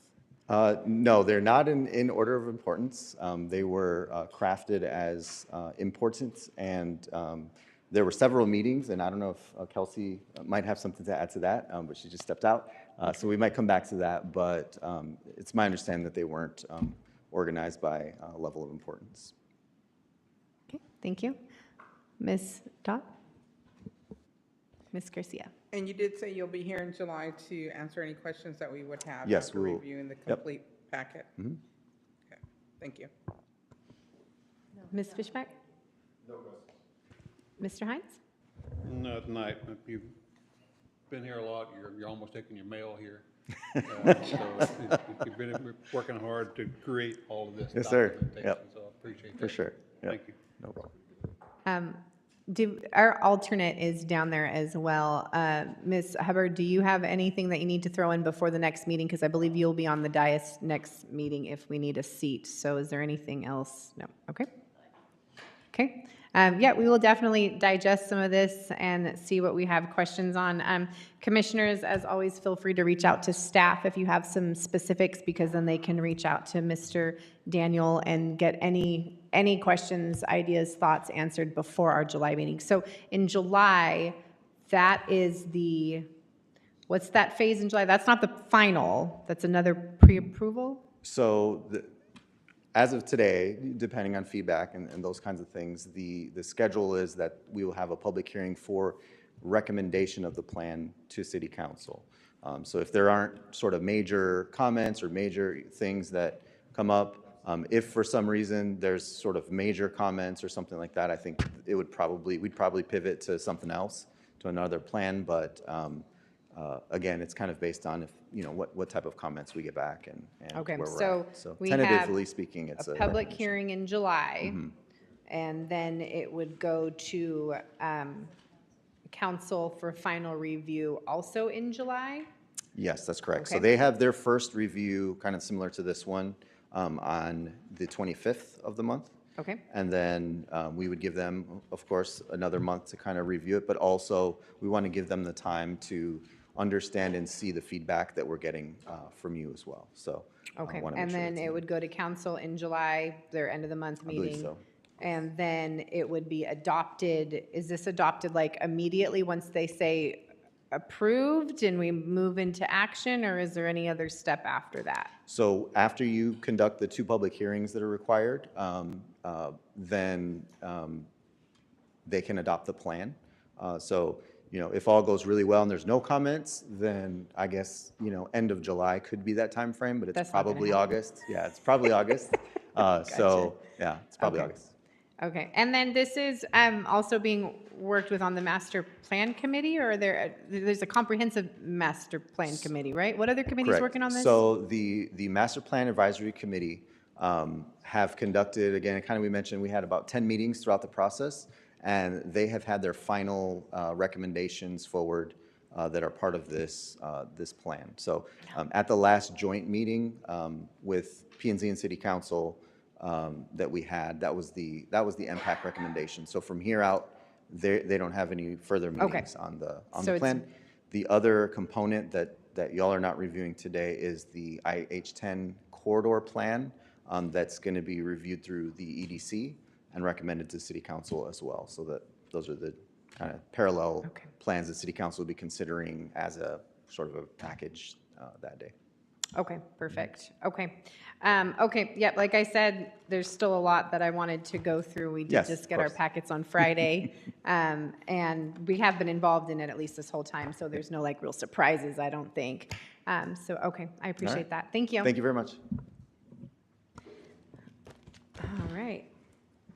Speaker 15: No, they're not in order of importance. They were crafted as important, and there were several meetings, and I don't know if Kelsey might have something to add to that, but she just stepped out. So we might come back to that, but it's my understanding that they weren't organized by level of importance.
Speaker 1: Okay, thank you. Ms. Dodd? Ms. Garcia?
Speaker 3: And you did say you'll be here in July to answer any questions that we would have
Speaker 15: Yes,
Speaker 3: after
Speaker 15: we'll,
Speaker 3: reviewing the complete packet. Okay, thank you.
Speaker 1: Ms. Fishback? No questions. Mr. Hines?
Speaker 6: No, tonight. You've been here a lot. You're almost taking your mail here. So you've been working hard to create all of this.
Speaker 15: Yes, sir.
Speaker 6: documentation,
Speaker 15: Yep.
Speaker 6: So I appreciate that.
Speaker 15: For sure. Yep.
Speaker 6: Thank you.
Speaker 15: No problem.
Speaker 1: Our alternate is down there as well. Ms. Hubbard, do you have anything that you need to throw in before the next meeting? Because I believe you'll be on the dais next meeting if we need a seat. So is there anything else? No. Okay. Okay. Yeah, we will definitely digest some of this and see what we have questions on. Commissioners, as always, feel free to reach out to staff if you have some specifics, because then they can reach out to Mr. Daniel and get any questions, ideas, thoughts answered before our July meeting. So in July, that is what's that phase in July? That's not the final, that's another pre-approval?
Speaker 15: So as of today, depending on feedback and those kinds of things, the schedule is that we will have a public hearing for recommendation of the plan to City Council. So if there aren't sort of major comments or major things that come up, If for some reason there's sort of major comments or something like that, I think we'd probably pivot to something else, to another plan. But again, it's kind of based on what type of comments we get back and
Speaker 1: Okay,
Speaker 15: where we're
Speaker 1: so
Speaker 15: at. So
Speaker 1: we have
Speaker 15: tentatively speaking, it's
Speaker 1: a
Speaker 15: a
Speaker 1: public
Speaker 15: recommendation.
Speaker 1: hearing in July, and then it would go to council for final review also in July?
Speaker 15: Yes, that's correct. So
Speaker 1: Okay.
Speaker 15: they have their first review, kind of similar to this one, on the 25th of the month.
Speaker 1: Okay,
Speaker 15: And then we would give them, of course, another month to kind of review it, but also we want to give them the time to understand and see the feedback that we're getting from you as well. So I
Speaker 1: okay.
Speaker 15: want to make
Speaker 1: And
Speaker 15: sure
Speaker 1: then
Speaker 15: it's
Speaker 1: it
Speaker 15: in-
Speaker 1: would go to council in July, their end of the month
Speaker 15: I believe
Speaker 1: meeting?
Speaker 15: so.
Speaker 1: And then it would be adopted, is this adopted like immediately once they say approved and we move into action, or is there any other step after that?
Speaker 15: So after you conduct the 2 public hearings that are required, then they can adopt the plan. So, if all goes really well and there's no comments, then I guess, end of July could be that time frame, but it's
Speaker 1: That's not gonna
Speaker 15: probably
Speaker 1: happen.
Speaker 15: August. Yeah, it's probably August. So, yeah, it's probably
Speaker 1: Okay.
Speaker 15: August.
Speaker 1: Okay, and then this is also being worked with on the master plan committee, or there's a comprehensive master plan committee, right? What other committees
Speaker 15: Correct.
Speaker 1: working on this?
Speaker 15: So the Master Plan Advisory Committee have conducted, again, kind of we mentioned, we had about 10 meetings throughout the process, and they have had their final recommendations forward that are part of this plan. So at the last joint meeting with P&Z and City Council that we had, that was the MPAC recommendation. So from here out, they don't have any further meetings on
Speaker 1: So
Speaker 15: the
Speaker 1: it's-
Speaker 15: plan. The other component that y'all are not reviewing today is the IH-10 corridor plan that's going to be reviewed through the EDC and recommended to City Council as well. So that those are the kind of parallel plans that City Council will be considering as a sort of a package that day.
Speaker 1: Okay, perfect. Okay. Okay, yep, like I said, there's still a lot that I wanted to go through. We did
Speaker 15: Yes,
Speaker 1: just
Speaker 15: of
Speaker 1: get our
Speaker 15: course.
Speaker 1: packets on Friday. And we have been involved in it at least this whole time, so there's no like real surprises, I don't think. So, okay, I appreciate that. Thank you.
Speaker 15: Thank you very much.
Speaker 1: All right.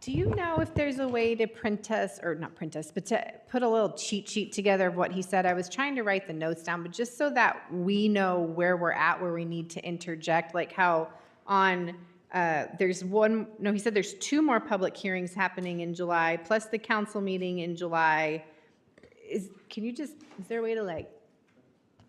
Speaker 1: Do you know if there's a way to print us, or not print us, but to put a little cheat sheet together of what he said? I was trying to write the notes down, but just so that we know where we're at, where we need to interject, like how on, there's one, no, he said there's 2 more public hearings happening in July, plus the council meeting in July. Is there a way to like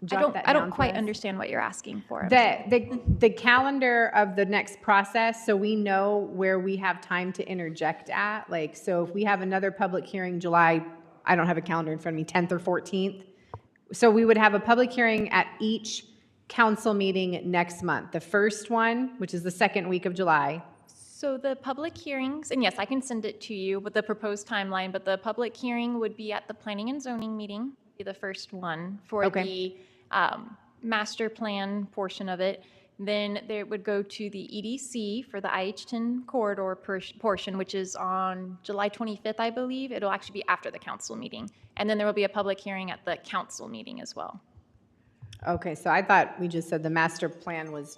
Speaker 1: jot that
Speaker 11: I
Speaker 1: down
Speaker 11: don't
Speaker 1: for
Speaker 11: quite
Speaker 1: us?
Speaker 11: understand what you're asking for.
Speaker 1: The calendar of the next process, so we know where we have time to interject at. Like, so if we have another public hearing July, I don't have a calendar in front of me, 10th or 14th. So we would have a public hearing at each council meeting next month. The first one, which is the second week of July.
Speaker 11: So the public hearings, and yes, I can send it to you with the proposed timeline, but the public hearing would be at the planning and zoning meeting, be the first one for
Speaker 1: Okay.
Speaker 11: the master plan portion of it. Then there would go to the EDC for the IH-10 corridor portion, which is on July 25th, I believe. It'll actually be after the council meeting. And then there will be a public hearing at the council meeting as well.
Speaker 1: Okay, so I thought we just said the master plan was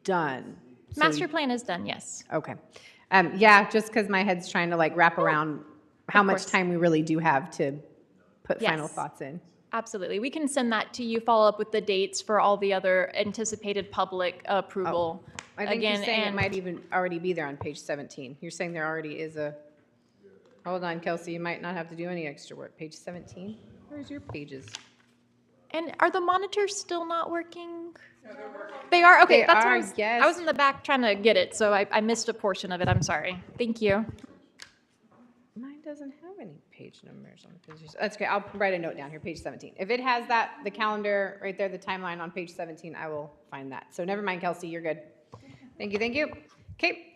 Speaker 1: done. So
Speaker 11: Master plan is done, yes.
Speaker 1: Okay. Yeah, just because my head's trying to like wrap around how much
Speaker 11: course.
Speaker 1: time we really do have to put final
Speaker 11: Yes.
Speaker 1: thoughts in.
Speaker 11: Absolutely. We can send that to you, follow up with the dates for all the other anticipated public approval.
Speaker 1: I think you're
Speaker 11: Again,
Speaker 1: saying it
Speaker 11: and-
Speaker 1: might even already be there on page 17. You're saying there already is a, hold on, Kelsey, you might not have to do any extra work. Page 17? Where's your pages?
Speaker 11: And are the monitors still not working? They are? Okay,
Speaker 1: They
Speaker 11: that's
Speaker 1: are,
Speaker 11: what
Speaker 1: yes.
Speaker 11: I was in the back trying to get it, so I missed a portion of it. I'm sorry. Thank you.
Speaker 1: Mine doesn't have any page numbers on the pages. That's okay, I'll write a note down here, page 17. If it has that, the calendar right there, the timeline on page 17, I will find that. So never mind, Kelsey, you're good. Thank you, thank you. Okay,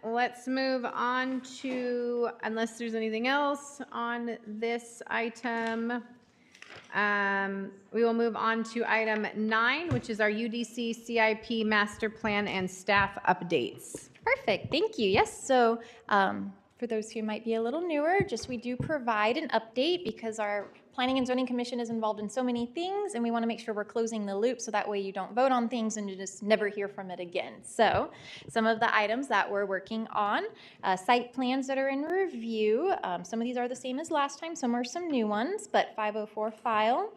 Speaker 1: let's move on to, unless there's anything else on this item, we will move on to item 9, which is our UDC CIP master plan and staff updates.
Speaker 11: Perfect, thank you. Yes, so for those who might be a little newer, we do provide an update because our Planning and Zoning Commission is involved in so many things, and we want to make sure we're closing the loop so that way you don't vote on things and you just never hear from it again. So some of the items that we're working on, site plans that are in review. Some of these are the same as last time, some are some new ones, but 504 file.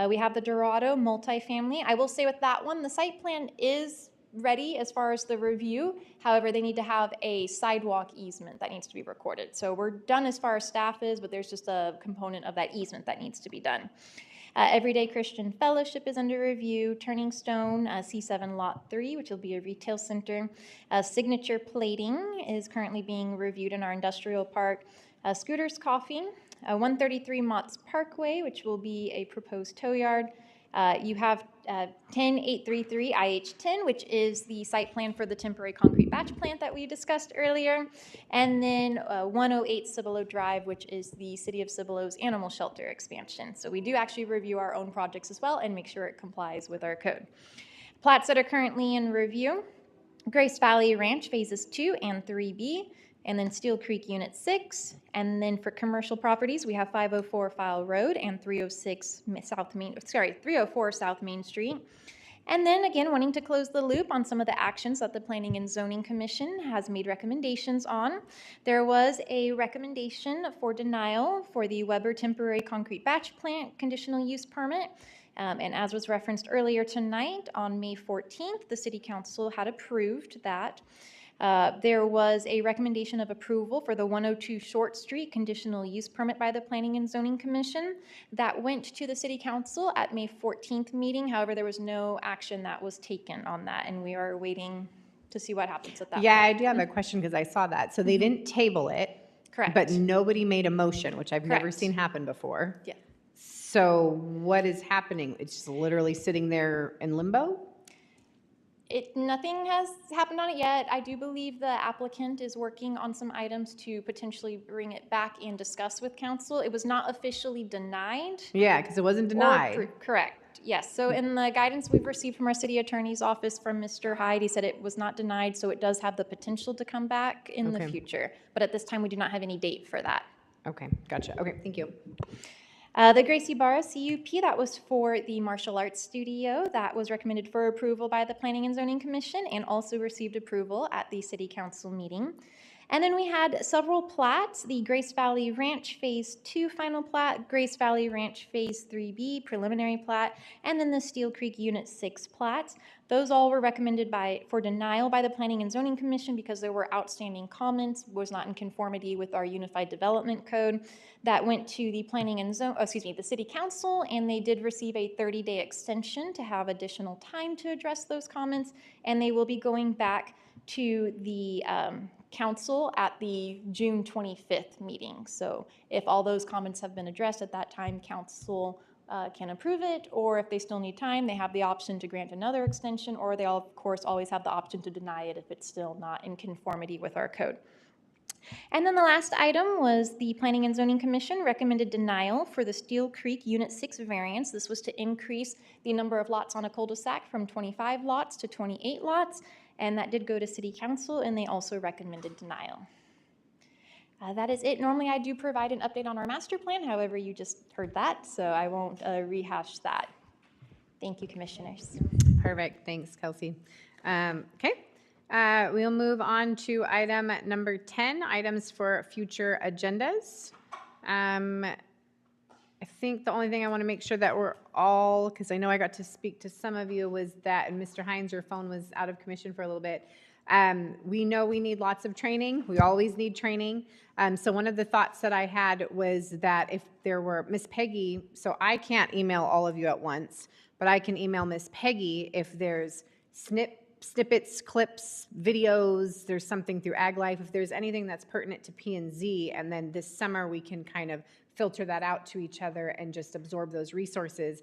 Speaker 11: We have the Dorado multifamily. I will say with that one, the site plan is ready as far as the review. However, they need to have a sidewalk easement that needs to be recorded. So we're done as far as staff is, but there's just a component of that easement that needs to be done. Everyday Christian Fellowship is under review. Turning Stone, C7 Lot 3, which will be a retail center. Signature Plating is currently being reviewed in our industrial park. Scooters Coffee, 133 Mott's Parkway, which will be a proposed tow yard. You have 10833 IH10, which is the site plan for the temporary concrete batch plant that we discussed earlier. And then 108 Cibolo Drive, which is the City of Cibolo's animal shelter expansion. So we do actually review our own projects as well and make sure it complies with our code. Plats that are currently in review: Grace Valley Ranch Phases 2 and 3B, and then Steel Creek Unit 6. And then for commercial properties, we have 504 File Road and 304 South Main Street. And then again, wanting to close the loop on some of the actions that the Planning and Zoning Commission has made recommendations on. There was a recommendation for denial for the Weber Temporary Concrete Batch Plant Conditional Use Permit. And as was referenced earlier tonight, on May 14th, the City Council had approved that. There was a recommendation of approval for the 102 Short Street conditional use permit by the Planning and Zoning Commission that went to the City Council at May 14th meeting. However, there was no action that was taken on that, and we are waiting to see what happens at that
Speaker 1: Yeah,
Speaker 11: point.
Speaker 1: I do have a question because I saw that. So they didn't table it.
Speaker 11: Correct.
Speaker 1: But nobody made a motion, which I've never
Speaker 11: Correct.
Speaker 1: seen happen before.
Speaker 11: Yeah.
Speaker 1: So what is happening? It's just literally sitting there in limbo?
Speaker 11: Nothing has happened on it yet. I do believe the applicant is working on some items to potentially bring it back and discuss with council. It was not officially denied.
Speaker 1: Yeah, because it wasn't denied.
Speaker 11: Correct, yes. So in the guidance we've received from our city attorney's office from Mr. Hyde, he said it was not denied, so it does have the potential to come back in the
Speaker 1: Okay.
Speaker 11: future. But at this time, we do not have any date for that.
Speaker 1: Okay, gotcha. Okay, thank you.
Speaker 11: The Gracie Barra CUP, that was for the martial arts studio. That was recommended for approval by the Planning and Zoning Commission and also received approval at the City Council meeting. And then we had several plats: the Grace Valley Ranch Phase 2 final plat, Grace Valley Ranch Phase 3B preliminary plat, and then the Steel Creek Unit 6 plats. Those all were recommended for denial by the Planning and Zoning Commission because there were outstanding comments, was not in conformity with our Unified Development Code. That went to the the City Council, and they did receive a 30-day extension to have additional time to address those comments, and they will be going back to the council at the June 25th meeting. So if all those comments have been addressed at that time, council can approve it, or if they still need time, they have the option to grant another extension, or they'll of course always have the option to deny it if it's still not in conformity with our code. And then the last item was the Planning and Zoning Commission recommended denial for the Steel Creek Unit 6 variance. This was to increase the number of lots on a cul-de-sac from 25 lots to 28 lots, and that did go to City Council, and they also recommended denial. That is it. Normally I do provide an update on our master plan, however, you just heard that, so I won't rehash that. Thank you, Commissioners.
Speaker 1: Perfect. Thanks, Kelsey. Okay. We'll move on to item number 10, items for future agendas. I think the only thing I want to make sure that we're all, because I know I got to speak to some of you, was that, and Mr. Hines, your phone was out of commission for a little bit. We know we need lots of training. We always need training. So one of the thoughts that I had was that if there were, Miss Peggy, so I can't email all of you at once, but I can email Miss Peggy if there's snippets, clips, videos, there's something through Ag Life, if there's anything that's pertinent to P&Z, and then this summer we can kind of filter that out to each other and just absorb those resources,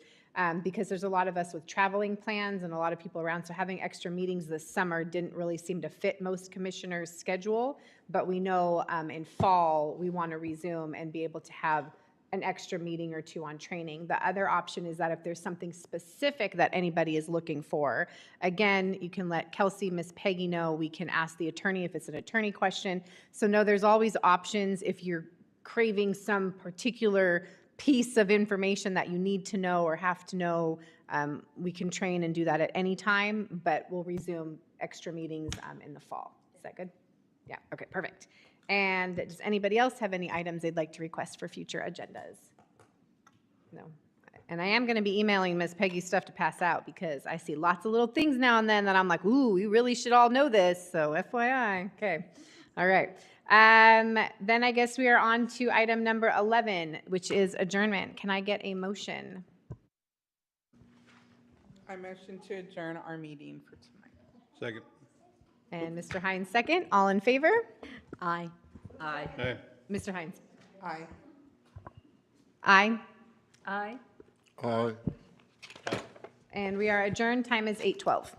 Speaker 1: because there's a lot of us with traveling plans and a lot of people around, so having extra meetings this summer didn't really seem to fit most commissioners' schedule, but we know in fall we want to resume and be able to have an extra meeting or two on training. The other option is that if there's something specific that anybody is looking for, again, you can let Kelsey, Miss Peggy know. We can ask the attorney if it's an attorney question. So no, there's always options if you're craving some particular piece of information that you need to know or have to know, we can train and do that at any time, but we'll resume extra meetings in the fall. Is that good? Yeah, okay, perfect. And does anybody else have any items they'd like to request for future agendas? No. And I am going to be emailing Miss Peggy stuff to pass out because I see lots of little things now and then that I'm like, ooh, we really should all know this. So FYI. Okay. All right. Then I guess we are on to item number 11, which is adjournment. Can I get a motion?
Speaker 3: I motion to adjourn our meeting for tonight.
Speaker 6: Second.
Speaker 1: And Mr. Hines, second. All in favor?
Speaker 9: Aye.
Speaker 6: Hey.
Speaker 1: Mr. Hines?
Speaker 3: Aye.
Speaker 1: Aye.
Speaker 4: Aye.
Speaker 5: Aye.
Speaker 1: And we are adjourned. Time is 8:12.